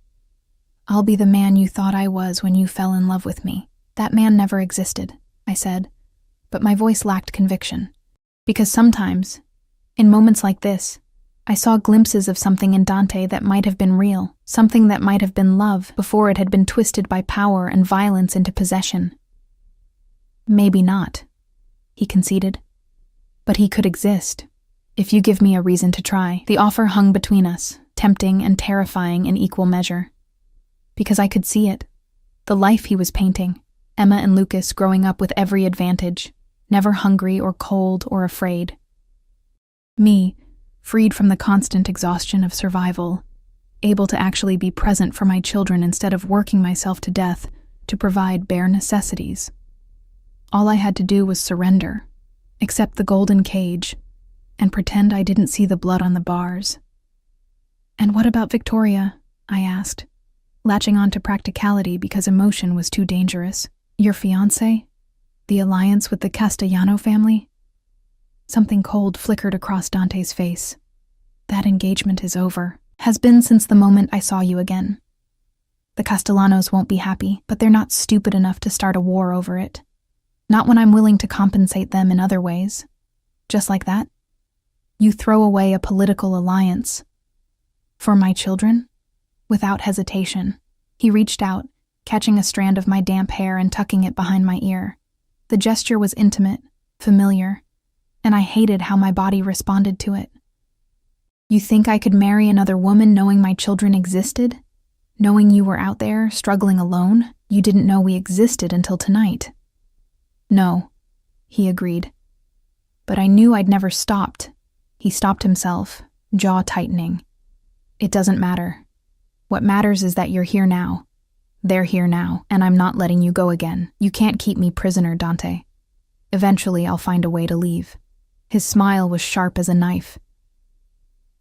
I'll be the man you thought I was when you fell in love with me." "That man never existed," I said, but my voice lacked conviction. Because sometimes, in moments like this, I saw glimpses of something in Dante that might have been real, something that might have been love before it had been twisted by power and violence into possession. "Maybe not," he conceded. "But he could exist, if you give me a reason to try." The offer hung between us, tempting and terrifying in equal measure. Because I could see it, the life he was painting, Emma and Lucas growing up with every advantage, never hungry or cold or afraid. Me, freed from the constant exhaustion of survival, able to actually be present for my children instead of working myself to death to provide bare necessities. All I had to do was surrender, Accept the golden cage, and pretend I didn't see the blood on the bars. And what about Victoria? I asked, latching on to practicality because emotion was too dangerous. Your fiancé? The alliance with the Castellano family? Something cold flickered across Dante's face. That engagement is over. Has been since the moment I saw you again. The Castellanos won't be happy, but they're not stupid enough to start a war over it. Not when I'm willing to compensate them in other ways. Just like that? You throw away a political alliance. For my children? Without hesitation, he reached out, catching a strand of my damp hair and tucking it behind my ear. The gesture was intimate, familiar, and I hated how my body responded to it. You think I could marry another woman knowing my children existed? Knowing you were out there, struggling alone? You didn't know we existed until tonight. No, he agreed. But I knew I'd never stopped. He stopped himself, jaw tightening. It doesn't matter. What matters is that you're here now. They're here now, and I'm not letting you go again. You can't keep me prisoner, Dante. Eventually, I'll find a way to leave. His smile was sharp as a knife.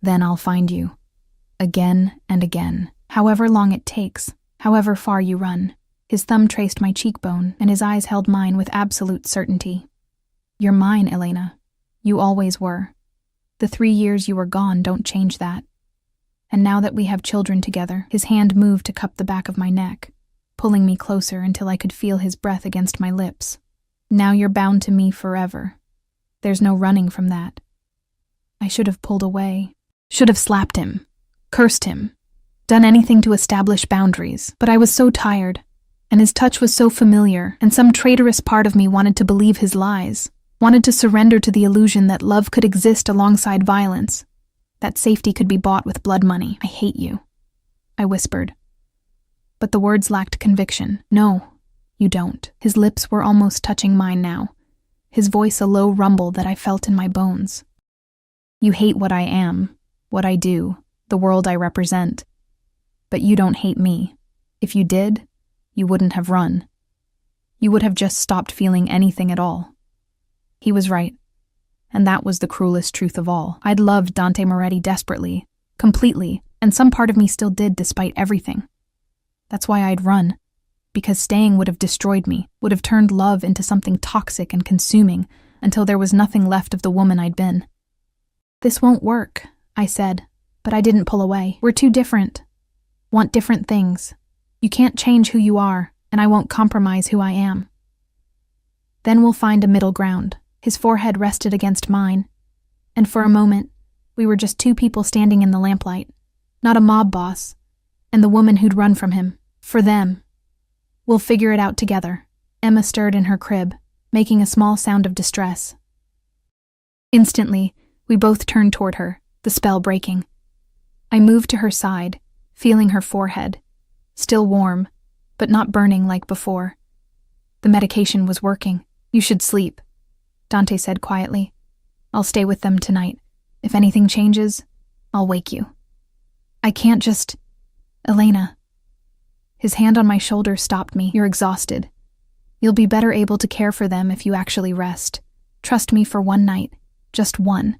Then I'll find you. Again and again. However long it takes, however far you run. His thumb traced my cheekbone, and his eyes held mine with absolute certainty. You're mine, Elena. You always were. The 3 years you were gone don't change that. And now that we have children together, his hand moved to cup the back of my neck, pulling me closer until I could feel his breath against my lips. Now you're bound to me forever. There's no running from that. I should have pulled away, should have slapped him, cursed him, done anything to establish boundaries, but I was so tired, and his touch was so familiar, and some traitorous part of me wanted to believe his lies, wanted to surrender to the illusion that love could exist alongside violence, that safety could be bought with blood money. I hate you, I whispered. But the words lacked conviction. No, you don't. His lips were almost touching mine now, his voice a low rumble that I felt in my bones. You hate what I am, what I do, the world I represent. But you don't hate me. If you did, you wouldn't have run. You would have just stopped feeling anything at all. He was right. And that was the cruelest truth of all. I'd loved Dante Moretti desperately, completely, and some part of me still did despite everything. That's why I'd run, because staying would have destroyed me, would have turned love into something toxic and consuming until there was nothing left of the woman I'd been. This won't work, I said, but I didn't pull away. We're too different. Want different things. You can't change who you are, and I won't compromise who I am. Then we'll find a middle ground. His forehead rested against mine, and for a moment, we were just two people standing in the lamplight, not a mob boss, and the woman who'd run from him. For them. We'll figure it out together. Emma stirred in her crib, making a small sound of distress. Instantly, we both turned toward her, the spell breaking. I moved to her side, feeling her forehead, still warm, but not burning like before. The medication was working. You should sleep, Dante said quietly. I'll stay with them tonight. If anything changes, I'll wake you. I can't just... Elena. His hand on my shoulder stopped me. You're exhausted. You'll be better able to care for them if you actually rest. Trust me for one night. Just one.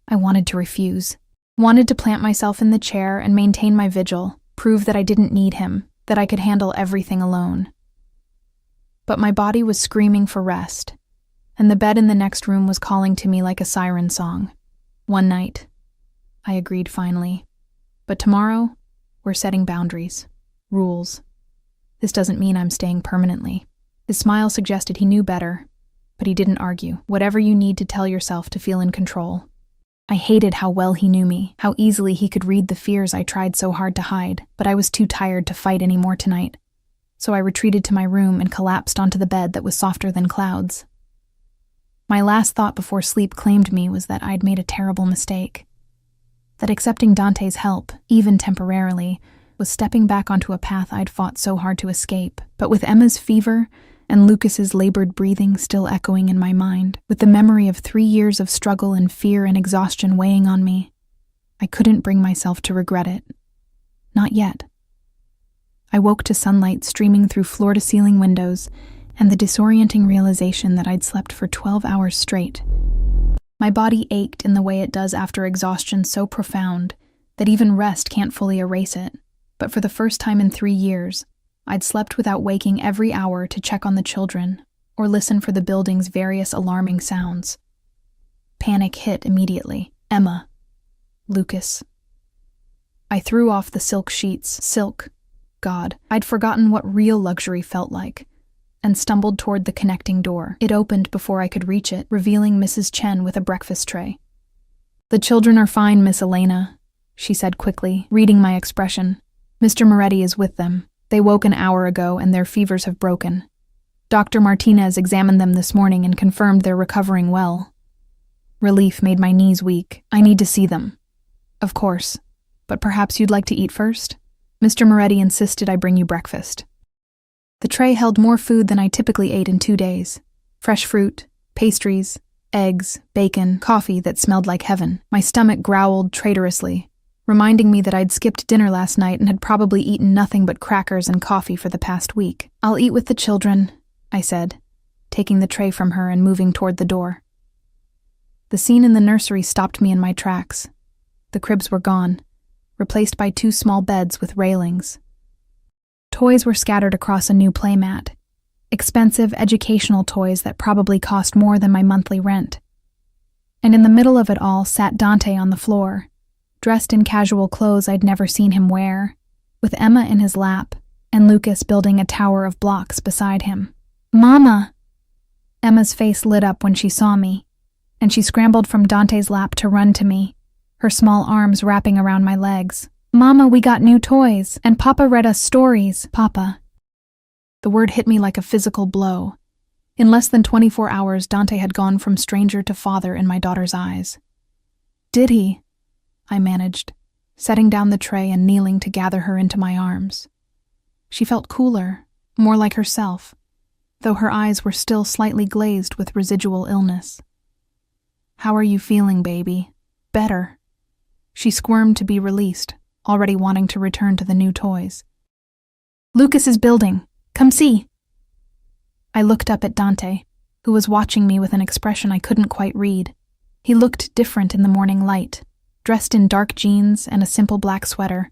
I wanted to refuse. Wanted to plant myself in the chair and maintain my vigil, prove that I didn't need him, that I could handle everything alone. But my body was screaming for rest, and the bed in the next room was calling to me like a siren song. One night, I agreed finally. But tomorrow, we're setting boundaries, rules. This doesn't mean I'm staying permanently. His smile suggested he knew better, but he didn't argue. Whatever you need to tell yourself to feel in control. I hated how well he knew me, how easily he could read the fears I tried so hard to hide, but I was too tired to fight anymore tonight. So I retreated to my room and collapsed onto the bed that was softer than clouds. My last thought before sleep claimed me was that I'd made a terrible mistake. That accepting Dante's help, even temporarily, was stepping back onto a path I'd fought so hard to escape. But with Emma's fever and Lucas's labored breathing still echoing in my mind, with the memory of 3 years of struggle and fear and exhaustion weighing on me, I couldn't bring myself to regret it. Not yet. I woke to sunlight streaming through floor-to-ceiling windows and the disorienting realization that I'd slept for 12 hours straight. My body ached in the way it does after exhaustion so profound that even rest can't fully erase it. But for the first time in 3 years, I'd slept without waking every hour to check on the children or listen for the building's various alarming sounds. Panic hit immediately. Emma. Lucas. I threw off the silk sheets. Silk. God, I'd forgotten what real luxury felt like, and stumbled toward the connecting door. It opened before I could reach it, revealing Mrs. Chen with a breakfast tray. "The children are fine, Miss Elena," she said quickly, reading my expression. "Mr. Moretti is with them. They woke an hour ago and their fevers have broken. Dr. Martinez examined them this morning and confirmed they're recovering well." Relief made my knees weak. "I need to see them." "Of course. But perhaps you'd like to eat first? Mr. Moretti insisted I bring you breakfast." The tray held more food than I typically ate in 2 days. Fresh fruit, pastries, eggs, bacon, coffee that smelled like heaven. My stomach growled traitorously, reminding me that I'd skipped dinner last night and had probably eaten nothing but crackers and coffee for the past week. "I'll eat with the children," I said, taking the tray from her and moving toward the door. The scene in the nursery stopped me in my tracks. The cribs were gone, replaced by 2 small beds with railings. Toys were scattered across a new playmat, expensive educational toys that probably cost more than my monthly rent. And in the middle of it all sat Dante on the floor, dressed in casual clothes I'd never seen him wear, with Emma in his lap and Lucas building a tower of blocks beside him. "Mama!" Emma's face lit up when she saw me, and she scrambled from Dante's lap to run to me, her small arms wrapping around my legs. "Mama, we got new toys, and Papa read us stories." Papa. The word hit me like a physical blow. In less than 24 hours, Dante had gone from stranger to father in my daughter's eyes. "Did he?" I managed, setting down the tray and kneeling to gather her into my arms. She felt cooler, more like herself, though her eyes were still slightly glazed with residual illness. "How are you feeling, baby?" "Better." She squirmed to be released, already wanting to return to the new toys. "Lucas is building. Come see." I looked up at Dante, who was watching me with an expression I couldn't quite read. He looked different in the morning light, dressed in dark jeans and a simple black sweater.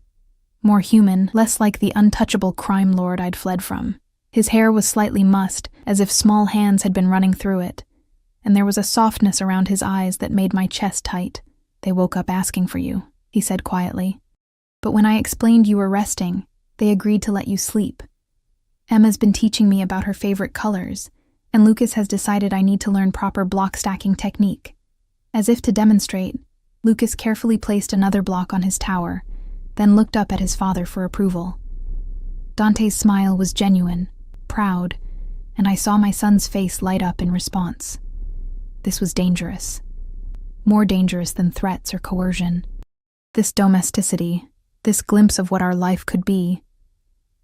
More human, less like the untouchable crime lord I'd fled from. His hair was slightly mussed, as if small hands had been running through it, and there was a softness around his eyes that made my chest tight. "They woke up asking for you," he said quietly. "But when I explained you were resting, they agreed to let you sleep. Emma's been teaching me about her favorite colors, and Lucas has decided I need to learn proper block stacking technique." As if to demonstrate, Lucas carefully placed another block on his tower, then looked up at his father for approval. Dante's smile was genuine, proud, and I saw my son's face light up in response. This was dangerous. More dangerous than threats or coercion. This domesticity, this glimpse of what our life could be,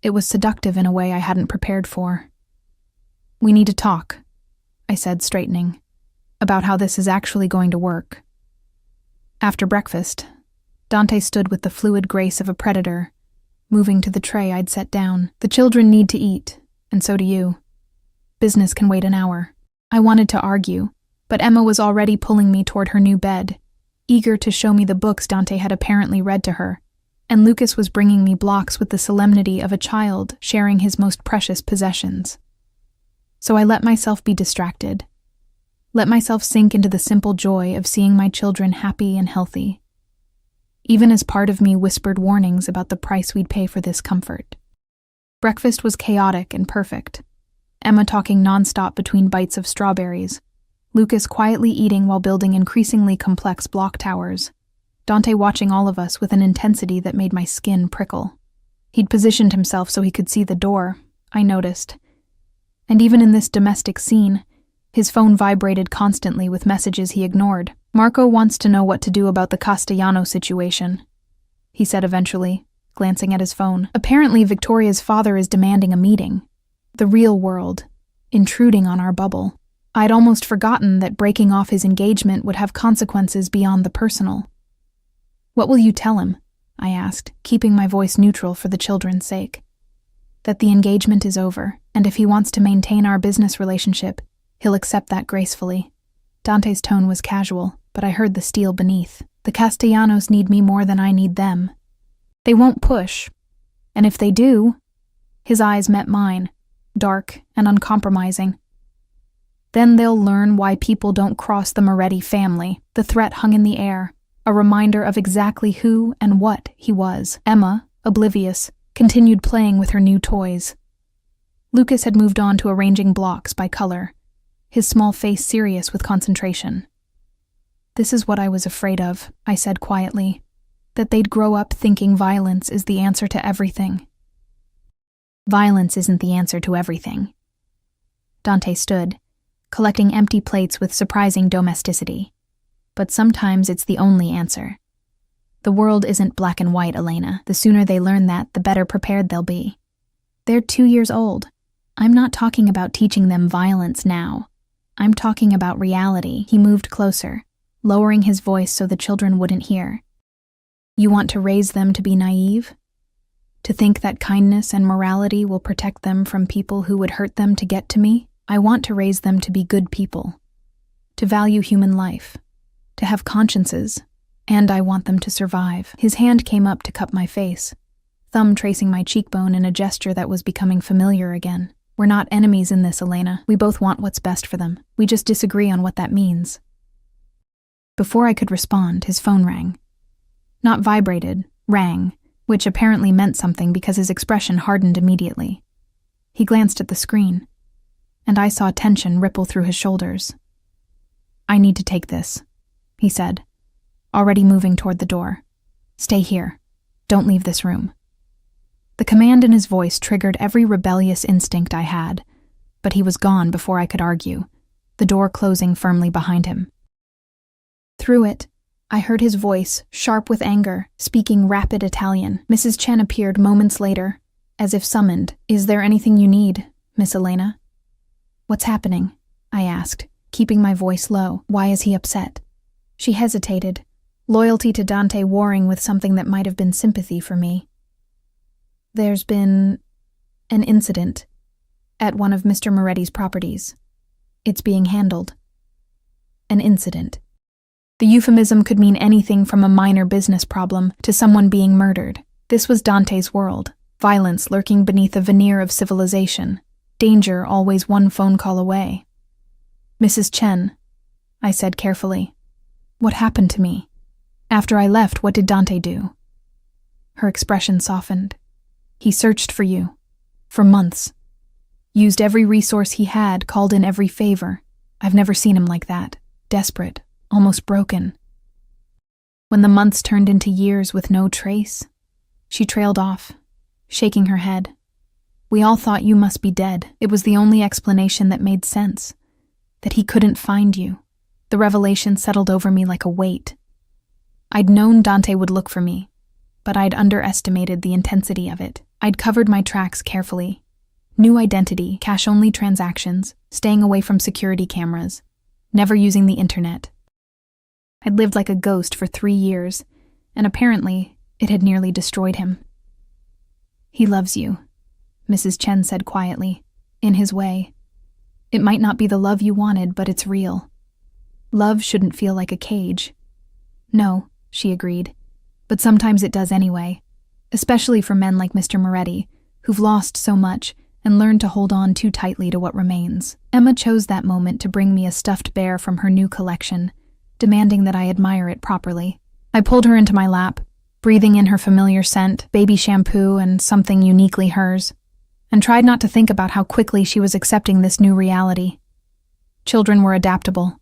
it was seductive in a way I hadn't prepared for. "We need to talk," I said, straightening, "about how this is actually going to work." After breakfast, Dante stood with the fluid grace of a predator, moving to the tray I'd set down. "The children need to eat, and so do you. Business can wait an hour." I wanted to argue, but Emma was already pulling me toward her new bed, eager to show me the books Dante had apparently read to her, and Lucas was bringing me blocks with the solemnity of a child sharing his most precious possessions. So I let myself be distracted, let myself sink into the simple joy of seeing my children happy and healthy, even as part of me whispered warnings about the price we'd pay for this comfort. Breakfast was chaotic and perfect, Emma talking nonstop between bites of strawberries, Lucas quietly eating while building increasingly complex block towers, Dante watching all of us with an intensity that made my skin prickle. He'd positioned himself so he could see the door, I noticed. And even in this domestic scene, his phone vibrated constantly with messages he ignored. "Marco wants to know what to do about the Castellano situation," he said eventually, glancing at his phone. "Apparently Victoria's father is demanding a meeting. The real world, intruding on our bubble. I'd almost forgotten that breaking off his engagement would have consequences beyond the personal." "What will you tell him?" I asked, keeping my voice neutral for the children's sake. that the engagement is over, and if he wants to maintain our business relationship, he'll accept that gracefully. Dante's tone was casual, but I heard the steel beneath. The Castellanos need me more than I need them. They won't push, and if they do— His eyes met mine, dark and uncompromising. Then they'll learn why people don't cross the Moretti family. The threat hung in the air, a reminder of exactly who and what he was. Emma, oblivious, continued playing with her new toys. Lucas had moved on to arranging blocks by color, his small face serious with concentration. "This is what I was afraid of," I said quietly, "that they'd grow up thinking violence is the answer to everything." "Violence isn't the answer to everything." Dante stood, collecting empty plates with surprising domesticity. "But sometimes it's the only answer. The world isn't black and white, Elena. The sooner they learn that, the better prepared they'll be. They're 2 years old. I'm not talking about teaching them violence now. I'm talking about reality." He moved closer, lowering his voice so the children wouldn't hear. "You want to raise them to be naive? To think that kindness and morality will protect them from people who would hurt them to get to me? I want to raise them to be good people, to value human life, to have consciences, and I want them to survive." His hand came up to cup my face, thumb tracing my cheekbone in a gesture that was becoming familiar again. "We're not enemies in this, Elena. We both want what's best for them. We just disagree on what that means." Before I could respond, his phone rang. Not vibrated, rang, which apparently meant something because his expression hardened immediately. He glanced at the screen, and I saw tension ripple through his shoulders. "I need to take this," he said, already moving toward the door. "Stay here. Don't leave this room." The command in his voice triggered every rebellious instinct I had, but he was gone before I could argue, the door closing firmly behind him. Through it, I heard his voice, sharp with anger, speaking rapid Italian. Mrs. Chen appeared moments later, as if summoned. "Is there anything you need, Miss Elena?" "What's happening?" I asked, keeping my voice low. "Why is he upset?" She hesitated, loyalty to Dante warring with something that might have been sympathy for me. "There's been an incident at one of Mr. Moretti's properties. It's being handled." An incident. The euphemism could mean anything from a minor business problem to someone being murdered. This was Dante's world, violence lurking beneath a veneer of civilization, danger always one phone call away. "Mrs. Chen," I said carefully, "what happened to me? After I left, what did Dante do?" Her expression softened. "He searched for you. For months. Used every resource he had, called in every favor. I've never seen him like that. Desperate. Almost broken." When the months turned into years with no trace, she trailed off, shaking her head. "We all thought you must be dead. It was the only explanation that made sense. That he couldn't find you." The revelation settled over me like a weight. I'd known Dante would look for me, but I'd underestimated the intensity of it. I'd covered my tracks carefully. New identity, cash-only transactions, staying away from security cameras, never using the internet. I'd lived like a ghost for 3 years, and apparently it had nearly destroyed him. "He loves you," Mrs. Chen said quietly, in his way. "It might not be the love you wanted, but it's real. Love shouldn't feel like a cage." "No," she agreed, "but sometimes it does anyway, especially for men like Mr. Moretti, who've lost so much and learned to hold on too tightly to what remains." Emma chose that moment to bring me a stuffed bear from her new collection, demanding that I admire it properly. I pulled her into my lap, breathing in her familiar scent, baby shampoo and something uniquely hers, and tried not to think about how quickly she was accepting this new reality. Children were adaptable.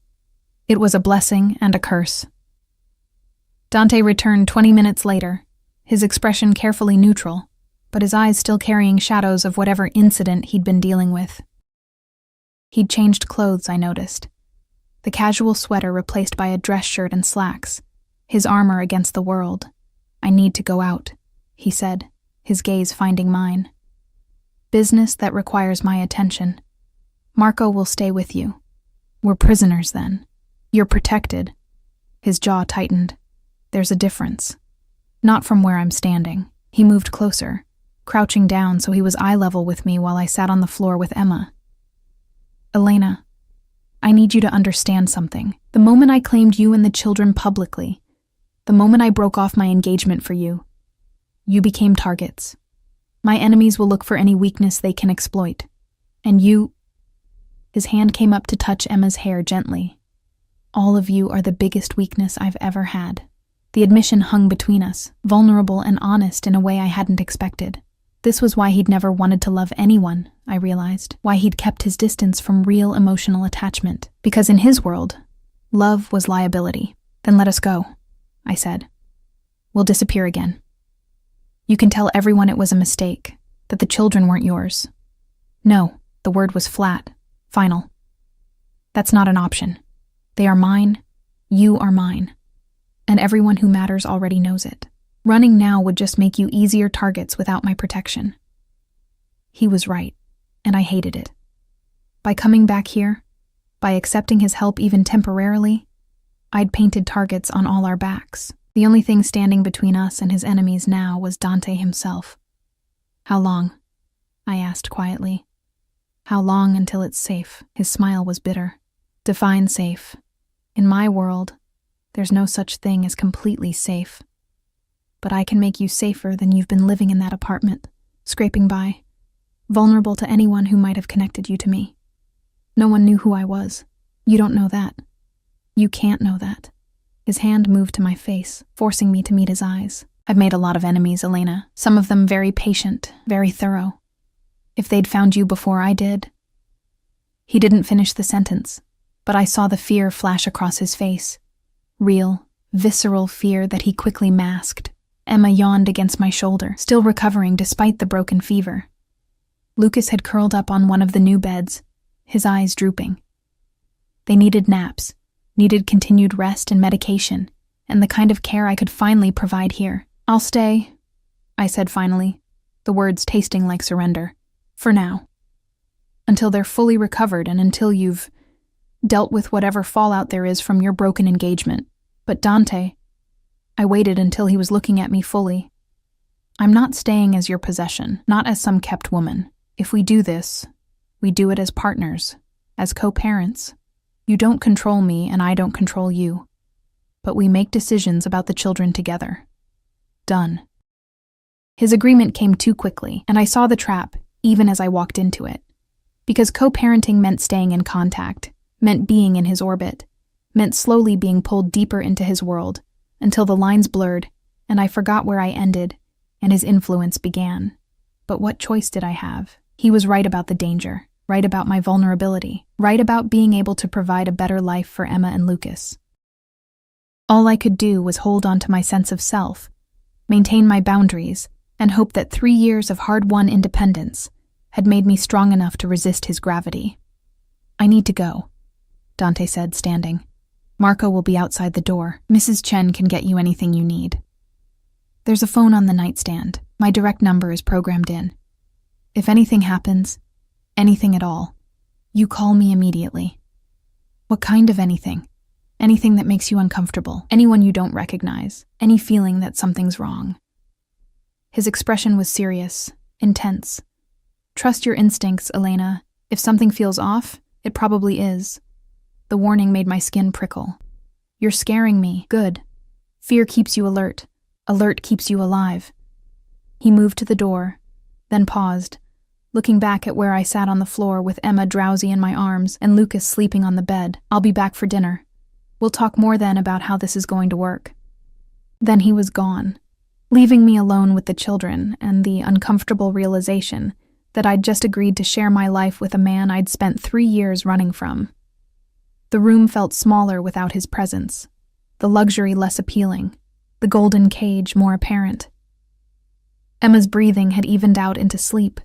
It was a blessing and a curse. Dante returned 20 minutes later, his expression carefully neutral, but his eyes still carrying shadows of whatever incident he'd been dealing with. He'd changed clothes, I noticed. The casual sweater replaced by a dress shirt and slacks, his armor against the world. "I need to go out," he said, his gaze finding mine. "Business that requires my attention. Marco will stay with you. We're prisoners then. You're protected." His jaw tightened. "There's a difference. Not from where I'm standing." He moved closer, crouching down so he was eye level with me while I sat on the floor with Emma. "Elena, I need you to understand something. The moment I claimed you and the children publicly, the moment I broke off my engagement for you, you became targets. My enemies will look for any weakness they can exploit. And you—" His hand came up to touch Emma's hair gently. "All of you are the biggest weakness I've ever had." The admission hung between us, vulnerable and honest in a way I hadn't expected. This was why he'd never wanted to love anyone, I realized, why he'd kept his distance from real emotional attachment. Because in his world, love was liability. "Then let us go," I said. "We'll disappear again. You can tell everyone it was a mistake, that the children weren't yours." "No," the word was flat, final. "That's not an option. They are mine, you are mine. And everyone who matters already knows it. Running now would just make you easier targets without my protection." He was right, and I hated it. By coming back here, by accepting his help even temporarily, I'd painted targets on all our backs. The only thing standing between us and his enemies now was Dante himself. "How long?" I asked quietly. "How long until it's safe?" His smile was bitter. "Define safe. In my world, there's no such thing as completely safe. But I can make you safer than you've been living in that apartment, scraping by, vulnerable to anyone who might have connected you to me. No one knew who I was. You don't know that. You can't know that." His hand moved to my face, forcing me to meet his eyes. "I've made a lot of enemies, Elena. Some of them very patient, very thorough. If they'd found you before I did—" He didn't finish the sentence, but I saw the fear flash across his face. Real, visceral fear that he quickly masked. Emma yawned against my shoulder, still recovering despite the broken fever. Lucas had curled up on one of the new beds, his eyes drooping. They needed naps, needed continued rest and medication, and the kind of care I could finally provide here. "I'll stay," I said finally, the words tasting like surrender. "For now. Until they're fully recovered and until you've dealt with whatever fallout there is from your broken engagement. But Dante—" I waited until he was looking at me fully. "I'm not staying as your possession, not as some kept woman. If we do this, we do it as partners, as co-parents. You don't control me and I don't control you. But we make decisions about the children together. Done." His agreement came too quickly, and I saw the trap, even as I walked into it. Because co-parenting meant staying in contact, meant being in his orbit, meant slowly being pulled deeper into his world, until the lines blurred, and I forgot where I ended, and his influence began. But what choice did I have? He was right about the danger, right about my vulnerability, right about being able to provide a better life for Emma and Lucas. All I could do was hold on to my sense of self, maintain my boundaries, and hope that 3 years of hard-won independence had made me strong enough to resist his gravity. "I need to go," Dante said, standing. "Marco will be outside the door. Mrs. Chen can get you anything you need. There's a phone on the nightstand. My direct number is programmed in. If anything happens, anything at all, you call me immediately." "What kind of anything?" "Anything that makes you uncomfortable, anyone you don't recognize, any feeling that something's wrong." His expression was serious, intense. "Trust your instincts, Elena. If something feels off, it probably is." The warning made my skin prickle. "You're scaring me. Good. Fear keeps you alert. Alert keeps you alive." He moved to the door, then paused, looking back at where I sat on the floor with Emma drowsy in my arms and Lucas sleeping on the bed. "I'll be back for dinner. We'll talk more then about how this is going to work." Then he was gone, leaving me alone with the children and the uncomfortable realization that I'd just agreed to share my life with a man I'd spent 3 years running from. The room felt smaller without his presence, the luxury less appealing, the golden cage more apparent. Emma's breathing had evened out into sleep,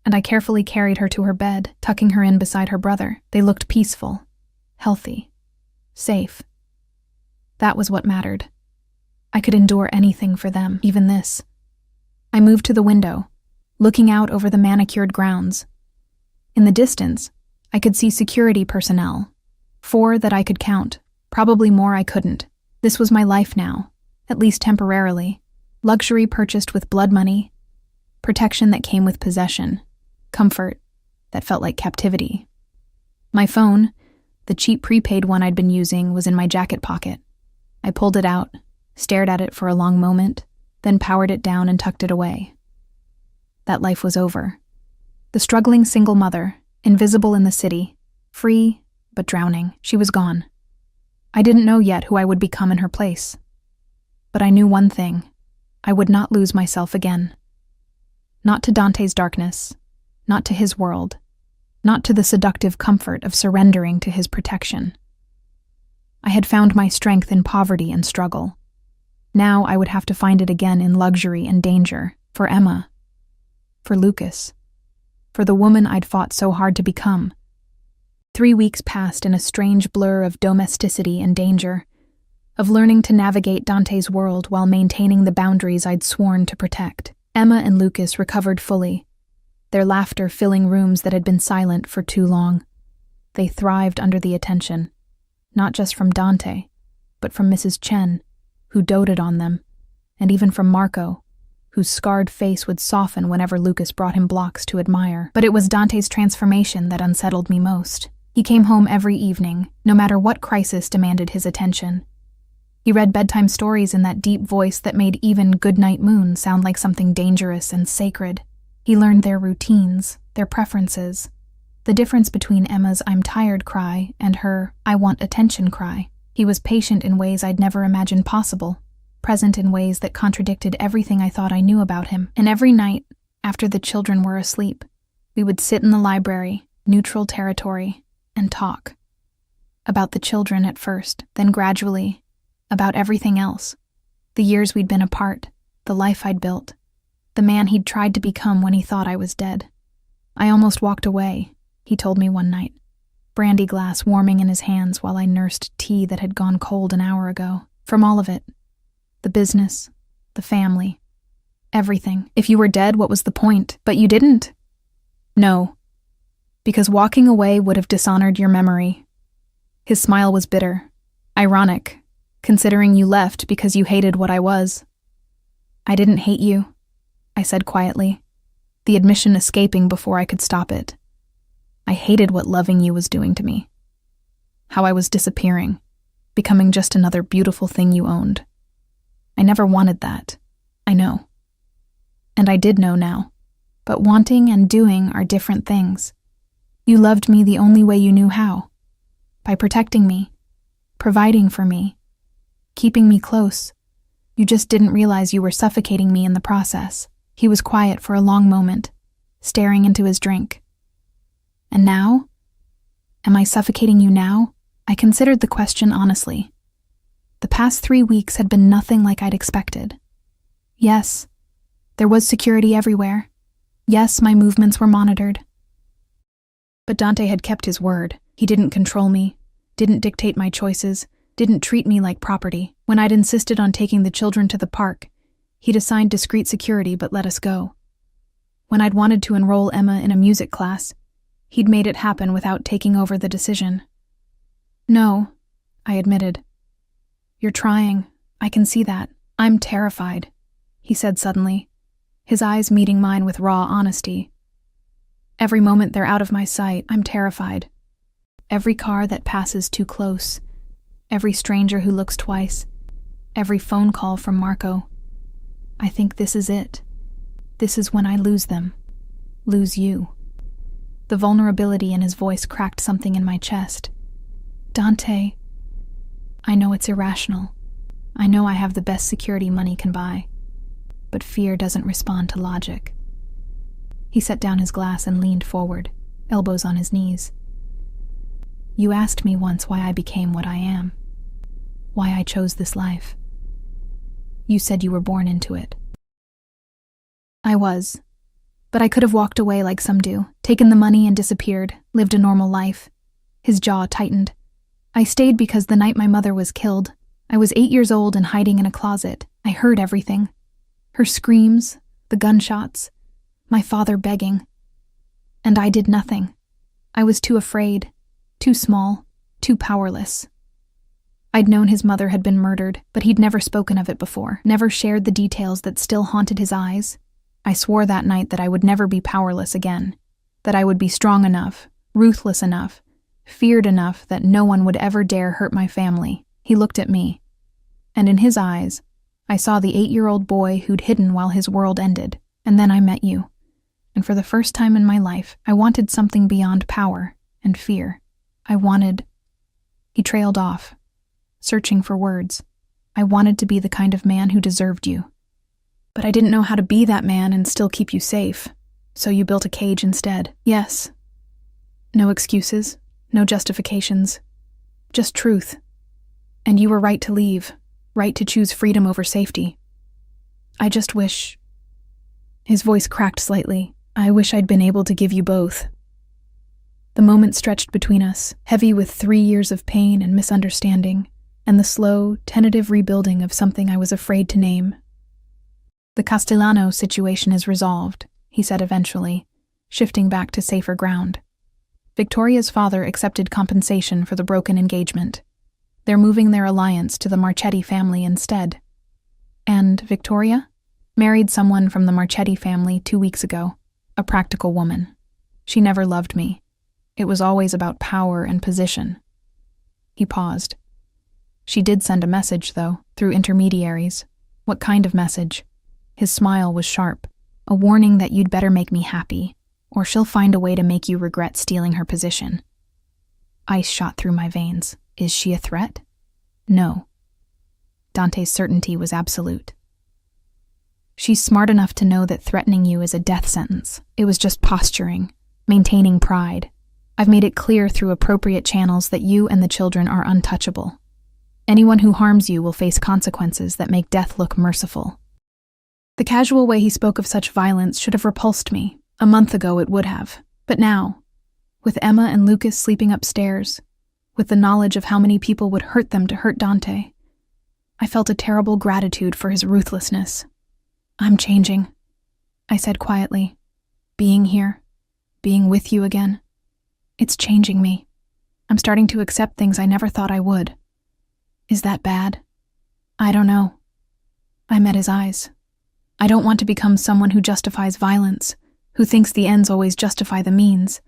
and I carefully carried her to her bed, tucking her in beside her brother. They looked peaceful, healthy, safe. That was what mattered. I could endure anything for them, even this. I moved to the window, looking out over the manicured grounds. In the distance, I could see security personnel. 4 that I could count, probably more I couldn't. This was my life now, at least temporarily. Luxury purchased with blood money, protection that came with possession, comfort that felt like captivity. My phone, the cheap prepaid one I'd been using, was in my jacket pocket. I pulled it out, stared at it for a long moment, then powered it down and tucked it away. That life was over. The struggling single mother, invisible in the city, free but drowning, she was gone. I didn't know yet who I would become in her place. But I knew one thing: I would not lose myself again. Not to Dante's darkness, not to his world, not to the seductive comfort of surrendering to his protection. I had found my strength in poverty and struggle. Now I would have to find it again in luxury and danger, for Emma, for Lucas, for the woman I'd fought so hard to become. 3 weeks passed in a strange blur of domesticity and danger, of learning to navigate Dante's world while maintaining the boundaries I'd sworn to protect. Emma and Lucas recovered fully, their laughter filling rooms that had been silent for too long. They thrived under the attention, not just from Dante, but from Mrs. Chen, who doted on them, and even from Marco, whose scarred face would soften whenever Lucas brought him blocks to admire. But it was Dante's transformation that unsettled me most. He came home every evening, no matter what crisis demanded his attention. He read bedtime stories in that deep voice that made even Goodnight Moon sound like something dangerous and sacred. He learned their routines, their preferences, the difference between Emma's "I'm tired" cry and her "I want attention" cry. He was patient in ways I'd never imagined possible, present in ways that contradicted everything I thought I knew about him. And every night, after the children were asleep, we would sit in the library, neutral territory, and talk. About the children at first, then gradually, about everything else. The years we'd been apart, the life I'd built, the man he'd tried to become when he thought I was dead. I almost walked away, he told me one night, brandy glass warming in his hands while I nursed tea that had gone cold an hour ago. From all of it. The business, the family, everything. If you were dead, what was the point? But you didn't. No. Because walking away would have dishonored your memory. His smile was bitter, ironic, considering you left because you hated what I was. I didn't hate you, I said quietly, the admission escaping before I could stop it. I hated what loving you was doing to me. How I was disappearing, becoming just another beautiful thing you owned. I never wanted that, I know. And I did know now. But wanting and doing are different things. You loved me the only way you knew how. By protecting me, providing for me, keeping me close. You just didn't realize you were suffocating me in the process. He was quiet for a long moment, staring into his drink. And now? Am I suffocating you now? I considered the question honestly. The past 3 weeks had been nothing like I'd expected. Yes, there was security everywhere. Yes, my movements were monitored. But Dante had kept his word. He didn't control me, didn't dictate my choices, didn't treat me like property. When I'd insisted on taking the children to the park, he'd assigned discreet security but let us go. When I'd wanted to enroll Emma in a music class, he'd made it happen without taking over the decision. No, I admitted. You're trying. I can see that. I'm terrified, he said suddenly, his eyes meeting mine with raw honesty. Every moment they're out of my sight, I'm terrified. Every car that passes too close, every stranger who looks twice, every phone call from Marco. I think this is it. This is when I lose them. Lose you. The vulnerability in his voice cracked something in my chest. Dante, I know it's irrational. I know I have the best security money can buy. But fear doesn't respond to logic. He set down his glass and leaned forward, elbows on his knees. You asked me once why I became what I am. Why I chose this life. You said you were born into it. I was. But I could have walked away like some do, taken the money and disappeared, lived a normal life. His jaw tightened. I stayed because the night my mother was killed, I was 8 years old and hiding in a closet. I heard everything. Her screams, the gunshots, my father begging. And I did nothing. I was too afraid, too small, too powerless. I'd known his mother had been murdered, but he'd never spoken of it before, never shared the details that still haunted his eyes. I swore that night that I would never be powerless again, that I would be strong enough, ruthless enough, feared enough that no one would ever dare hurt my family. He looked at me, and in his eyes, I saw the 8-year-old boy who'd hidden while his world ended. And then I met you. And for the first time in my life, I wanted something beyond power and fear. He trailed off, searching for words. I wanted to be the kind of man who deserved you. But I didn't know how to be that man and still keep you safe. So you built a cage instead. Yes. No excuses, no justifications. Just truth. And you were right to leave, right to choose freedom over safety. I just wish... His voice cracked slightly. I wish I'd been able to give you both. The moment stretched between us, heavy with 3 years of pain and misunderstanding, and the slow, tentative rebuilding of something I was afraid to name. The Castellano situation is resolved, he said eventually, shifting back to safer ground. Victoria's father accepted compensation for the broken engagement. They're moving their alliance to the Marchetti family instead. And Victoria? Married someone from the Marchetti family 2 weeks ago, a practical woman. She never loved me. It was always about power and position. He paused. She did send a message, though, through intermediaries. What kind of message? His smile was sharp. A warning that you'd better make me happy, or she'll find a way to make you regret stealing her position. Ice shot through my veins. Is she a threat? No. Dante's certainty was absolute. She's smart enough to know that threatening you is a death sentence. It was just posturing, maintaining pride. I've made it clear through appropriate channels that you and the children are untouchable. Anyone who harms you will face consequences that make death look merciful. The casual way he spoke of such violence should have repulsed me. A month ago it would have. But now, with Emma and Lucas sleeping upstairs, with the knowledge of how many people would hurt them to hurt Dante, I felt a terrible gratitude for his ruthlessness. I'm changing, I said quietly. Being here, being with you again, it's changing me. I'm starting to accept things I never thought I would. Is that bad? I don't know. I met his eyes. I don't want to become someone who justifies violence, who thinks the ends always justify the means.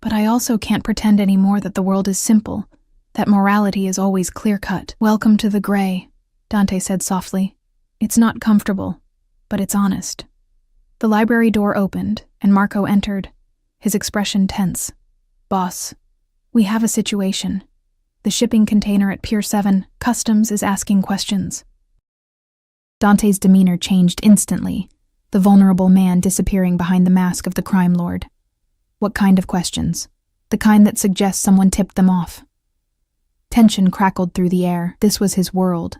But I also can't pretend anymore that the world is simple, that morality is always clear-cut. Welcome to the gray, Dante said softly. It's not comfortable, but it's honest. The library door opened, and Marco entered, his expression tense. Boss, we have a situation. The shipping container at Pier 7, Customs is asking questions. Dante's demeanor changed instantly, the vulnerable man disappearing behind the mask of the crime lord. What kind of questions? The kind that suggests someone tipped them off. Tension crackled through the air. This was his world.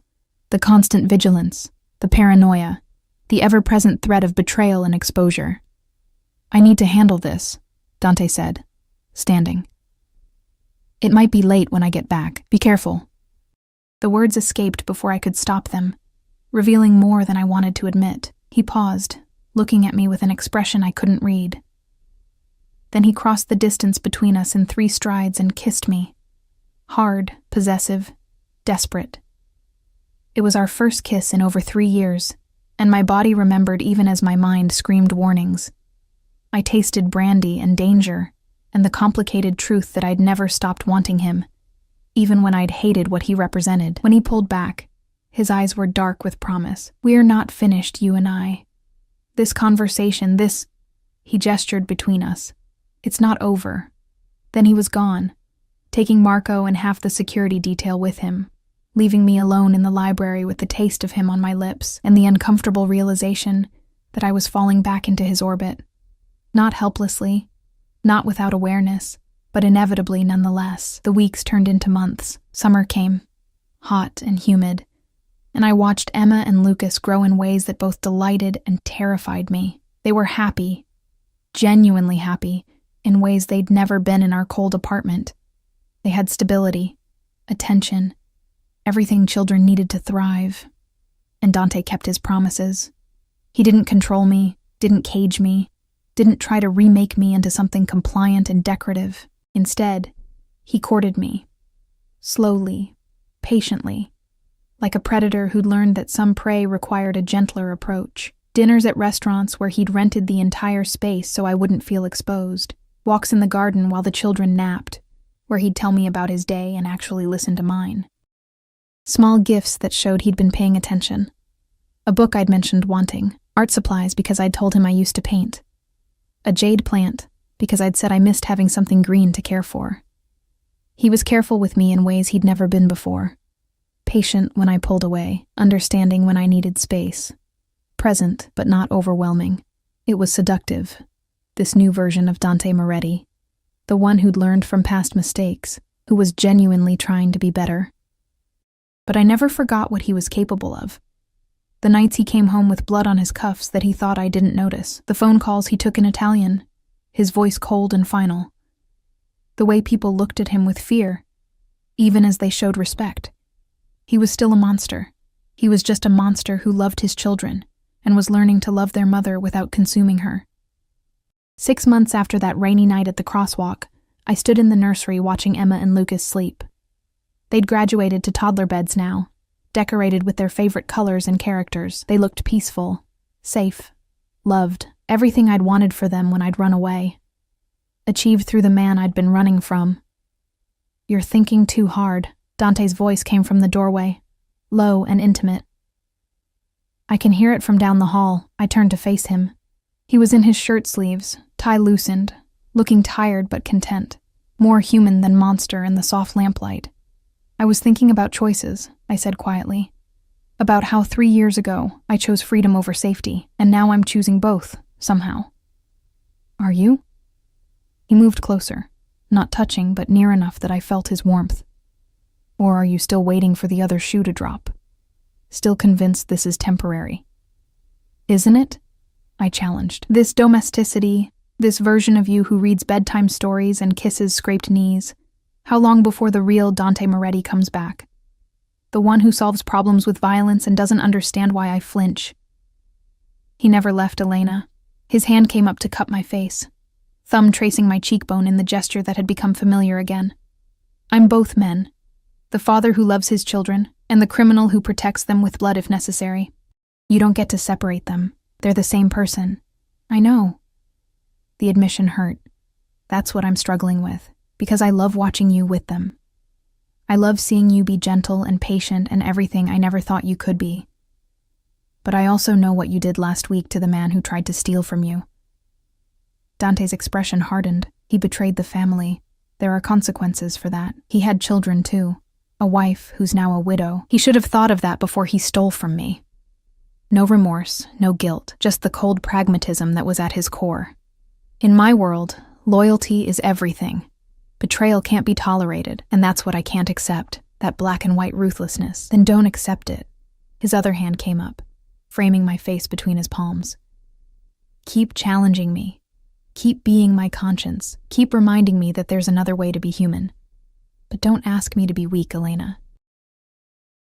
The constant vigilance, the paranoia, the ever-present threat of betrayal and exposure. I need to handle this, Dante said, standing. It might be late when I get back. Be careful. The words escaped before I could stop them, revealing more than I wanted to admit. He paused, looking at me with an expression I couldn't read. Then he crossed the distance between us in 3 strides and kissed me. Hard, possessive, desperate. It was our first kiss in over 3 years, and my body remembered even as my mind screamed warnings. I tasted brandy and danger, and the complicated truth that I'd never stopped wanting him, even when I'd hated what he represented. When he pulled back, his eyes were dark with promise. We're not finished, you and I. This conversation, he gestured between us. It's not over. Then he was gone, taking Marco and half the security detail with him, leaving me alone in the library with the taste of him on my lips and the uncomfortable realization that I was falling back into his orbit. Not helplessly, not without awareness, but inevitably nonetheless. The weeks turned into months. Summer came, hot and humid, and I watched Emma and Lucas grow in ways that both delighted and terrified me. They were happy, genuinely happy, in ways they'd never been in our cold apartment. They had stability, attention, everything children needed to thrive. And Dante kept his promises. He didn't control me, didn't cage me, didn't try to remake me into something compliant and decorative. Instead, he courted me. Slowly, patiently, like a predator who'd learned that some prey required a gentler approach. Dinners at restaurants where he'd rented the entire space so I wouldn't feel exposed. Walks in the garden while the children napped, where he'd tell me about his day and actually listen to mine. Small gifts that showed he'd been paying attention. A book I'd mentioned wanting. Art supplies because I'd told him I used to paint. A jade plant because I'd said I missed having something green to care for. He was careful with me in ways he'd never been before. Patient when I pulled away, understanding when I needed space. Present, but not overwhelming. It was seductive, this new version of Dante Moretti, the one who'd learned from past mistakes, who was genuinely trying to be better. But I never forgot what he was capable of. The nights he came home with blood on his cuffs that he thought I didn't notice, the phone calls he took in Italian, his voice cold and final. The way people looked at him with fear, even as they showed respect. He was still a monster. He was just a monster who loved his children and was learning to love their mother without consuming her. 6 months after that rainy night at the crosswalk, I stood in the nursery watching Emma and Lucas sleep. They'd graduated to toddler beds now, decorated with their favorite colors and characters. They looked peaceful, safe, loved, everything I'd wanted for them when I'd run away. Achieved through the man I'd been running from. "You're thinking too hard." Dante's voice came from the doorway, low and intimate. I can hear it from down the hall. I turned to face him. He was in his shirt sleeves, tie loosened, looking tired but content, more human than monster in the soft lamplight. "I was thinking about choices," I said quietly. "About how 3 years ago I chose freedom over safety, and now I'm choosing both, somehow." "Are you?" He moved closer, not touching but near enough that I felt his warmth. "Or are you still waiting for the other shoe to drop? Still convinced this is temporary?" "Isn't it?" I challenged. "This domesticity, this version of you who reads bedtime stories and kisses scraped knees. How long before the real Dante Moretti comes back? The one who solves problems with violence and doesn't understand why I flinch." He never left Elena. His hand came up to cup my face, thumb tracing my cheekbone in the gesture that had become familiar again. "I'm both men. The father who loves his children, and the criminal who protects them with blood if necessary. You don't get to separate them. They're the same person." "I know." The admission hurt. That's what I'm struggling with, because I love watching you with them. I love seeing you be gentle and patient and everything I never thought you could be. But I also know what you did last week to the man who tried to steal from you. Dante's expression hardened. He betrayed the family. There are consequences for that. He had children too. A wife who's now a widow. He should have thought of that before he stole from me. No remorse, no guilt, just the cold pragmatism that was at his core. In my world, loyalty is everything. Betrayal can't be tolerated, and that's what I can't accept, that black and white ruthlessness. Then don't accept it. His other hand came up, framing my face between his palms. Keep challenging me. Keep being my conscience. Keep reminding me that there's another way to be human. But don't ask me to be weak, Elena.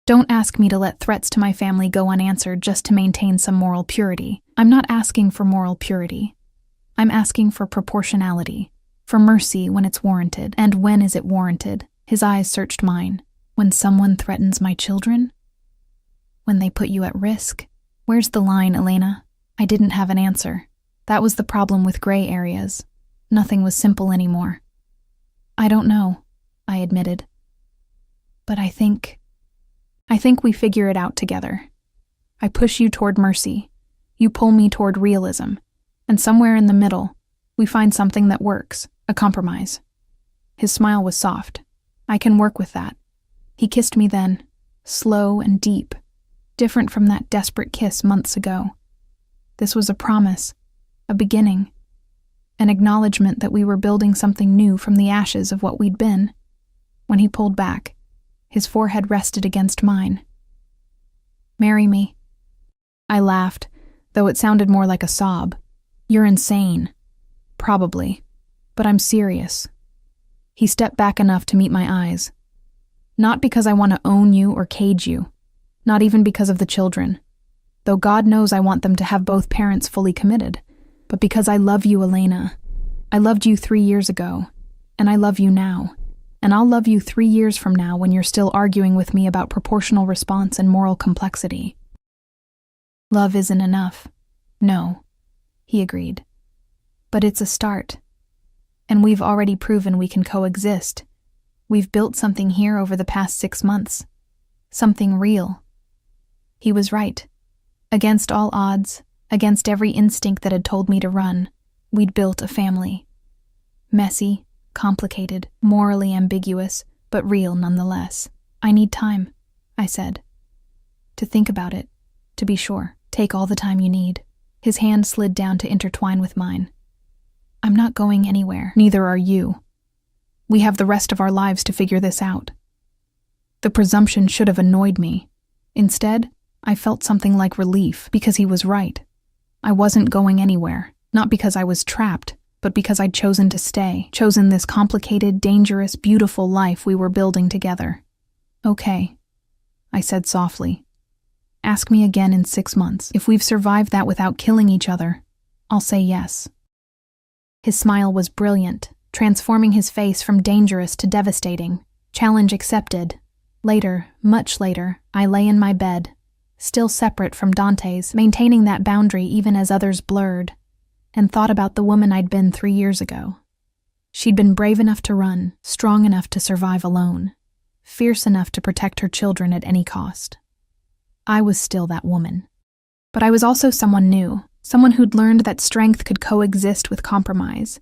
Don't ask me to let threats to my family go unanswered just to maintain some moral purity. I'm not asking for moral purity. I'm asking for proportionality, for mercy when it's warranted. And when is it warranted? His eyes searched mine. When someone threatens my children? When they put you at risk? Where's the line, Elena? I didn't have an answer. That was the problem with gray areas. Nothing was simple anymore. "I don't know," I admitted. "But I think we figure it out together. I push you toward mercy. You pull me toward realism. And somewhere in the middle, we find something that works, a compromise." His smile was soft. "I can work with that." He kissed me then, slow and deep, different from that desperate kiss months ago. This was a promise, a beginning, an acknowledgement that we were building something new from the ashes of what we'd been. When he pulled back, his forehead rested against mine. "Marry me." I laughed, though it sounded more like a sob. "You're insane." "Probably, but I'm serious." He stepped back enough to meet my eyes. "Not because I want to own you or cage you, not even because of the children, though God knows I want them to have both parents fully committed, but because I love you, Elena. I loved you 3 years ago, and I love you now. And I'll love you 3 years from now when you're still arguing with me about proportional response and moral complexity. Love isn't enough. No, he agreed. But it's a start. And we've already proven we can coexist. We've built something here over the past 6 months. Something real. He was right. Against all odds, against every instinct that had told me to run, we'd built a family. Messy, complicated, morally ambiguous, but real nonetheless. I need time, I said. To think about it, to be sure. Take all the time you need. His hand slid down to intertwine with mine. I'm not going anywhere. Neither are you. We have the rest of our lives to figure this out. The presumption should have annoyed me. Instead, I felt something like relief because he was right. I wasn't going anywhere, not because I was trapped, but because I'd chosen to stay, chosen this complicated, dangerous, beautiful life we were building together. Okay, I said softly. Ask me again in 6 months. If we've survived that without killing each other, I'll say yes. His smile was brilliant, transforming his face from dangerous to devastating. Challenge accepted. Later, much later, I lay in my bed, still separate from Dante's, maintaining that boundary even as others blurred, and thought about the woman I'd been 3 years ago. She'd been brave enough to run, strong enough to survive alone, fierce enough to protect her children at any cost. I was still that woman. But I was also someone new, someone who'd learned that strength could coexist with compromise,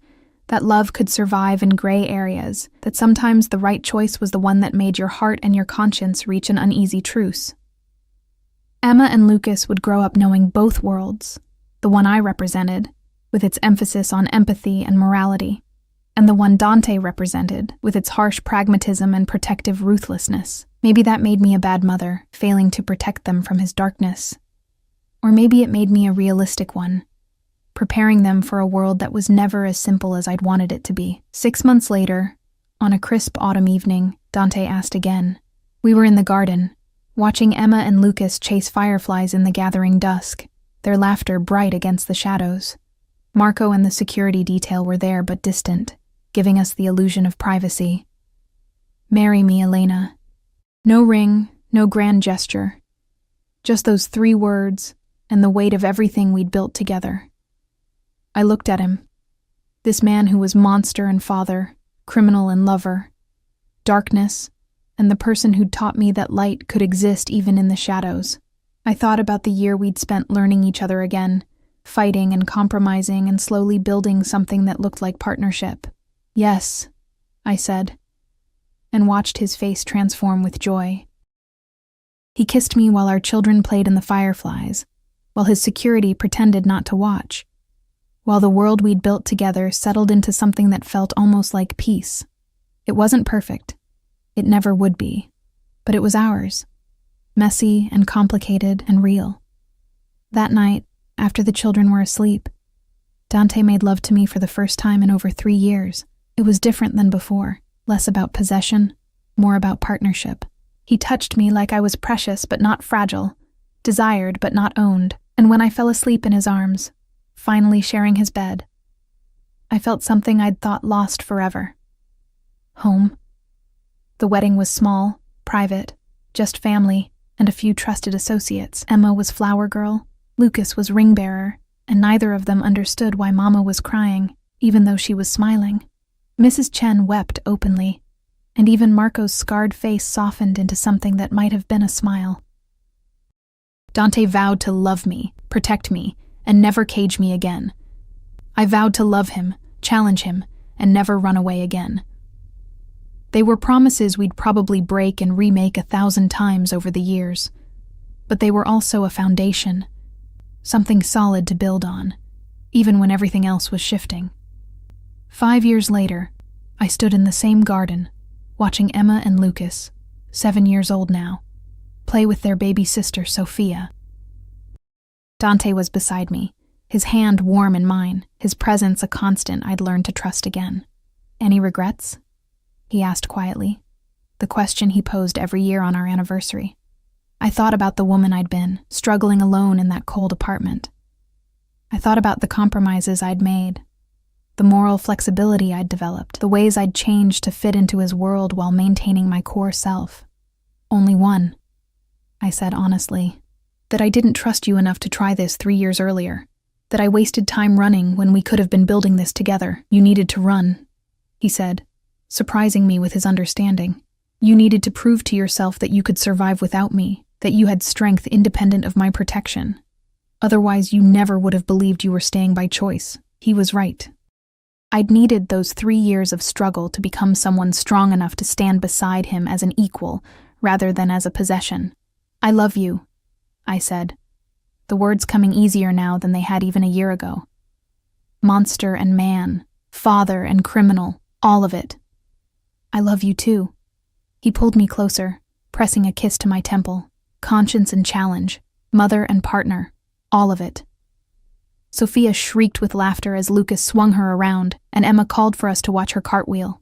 that love could survive in gray areas, that sometimes the right choice was the one that made your heart and your conscience reach an uneasy truce. Emma and Lucas would grow up knowing both worlds, the one I represented, with its emphasis on empathy and morality, and the one Dante represented, with its harsh pragmatism and protective ruthlessness. Maybe that made me a bad mother, failing to protect them from his darkness. Or maybe it made me a realistic one, preparing them for a world that was never as simple as I'd wanted it to be. 6 months later, on a crisp autumn evening, Dante asked again. We were in the garden, watching Emma and Lucas chase fireflies in the gathering dusk, their laughter bright against the shadows. Marco and the security detail were there but distant, giving us the illusion of privacy. Marry me, Elena. No ring, no grand gesture. Just those 3 words and the weight of everything we'd built together. I looked at him. This man who was monster and father, criminal and lover, darkness, and the person who'd taught me that light could exist even in the shadows. I thought about the year we'd spent learning each other again, fighting and compromising and slowly building something that looked like partnership. Yes, I said, and watched his face transform with joy. He kissed me while our children played in the fireflies, while his security pretended not to watch, while the world we'd built together settled into something that felt almost like peace. It wasn't perfect. It never would be. But it was ours. Messy and complicated and real. That night, after the children were asleep, Dante made love to me for the first time in over 3 years. It was different than before, less about possession, more about partnership. He touched me like I was precious but not fragile, desired but not owned, and when I fell asleep in his arms, finally sharing his bed, I felt something I'd thought lost forever. Home. The wedding was small, private, just family, and a few trusted associates. Emma was flower girl, Lucas was ring bearer, and neither of them understood why Mama was crying, even though she was smiling. Mrs. Chen wept openly, and even Marco's scarred face softened into something that might have been a smile. Dante vowed to love me, protect me, and never cage me again. I vowed to love him, challenge him, and never run away again. They were promises we'd probably break and remake 1,000 times over the years, but they were also a foundation, something solid to build on, even when everything else was shifting. 5 years later, I stood in the same garden, watching Emma and Lucas, 7 years old now, play with their baby sister, Sophia. Dante was beside me, his hand warm in mine, his presence a constant I'd learned to trust again. Any regrets? He asked quietly, the question he posed every year on our anniversary. I thought about the woman I'd been, struggling alone in that cold apartment. I thought about the compromises I'd made, the moral flexibility I'd developed, the ways I'd changed to fit into his world while maintaining my core self. Only one, I said honestly, that I didn't trust you enough to try this 3 years earlier. That I wasted time running when we could have been building this together. You needed to run, he said, surprising me with his understanding. You needed to prove to yourself that you could survive without me, that you had strength independent of my protection. Otherwise, you never would have believed you were staying by choice. He was right. I'd needed those 3 years of struggle to become someone strong enough to stand beside him as an equal, rather than as a possession. I love you, I said, the words coming easier now than they had even a year ago. Monster and man, father and criminal, all of it. I love you too. He pulled me closer, pressing a kiss to my temple. Conscience and challenge, mother and partner, all of it. Sophia shrieked with laughter as Lucas swung her around, and Emma called for us to watch her cartwheel.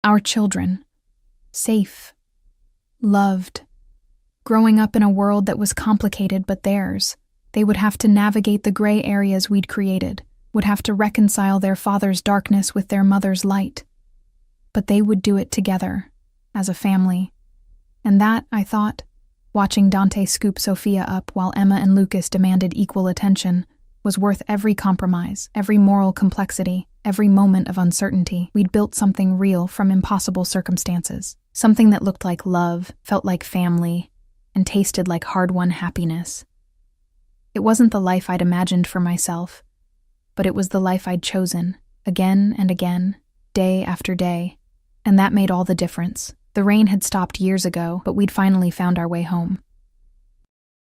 Our children. Safe. Loved. Growing up in a world that was complicated but theirs, they would have to navigate the gray areas we'd created, would have to reconcile their father's darkness with their mother's light. But they would do it together, as a family. And that, I thought, watching Dante scoop Sophia up while Emma and Lucas demanded equal attention, was worth every compromise, every moral complexity, every moment of uncertainty. We'd built something real from impossible circumstances, something that looked like love, felt like family, and tasted like hard-won happiness. It wasn't the life I'd imagined for myself, but it was the life I'd chosen, again and again, day after day, and that made all the difference. The rain had stopped years ago, but we'd finally found our way home.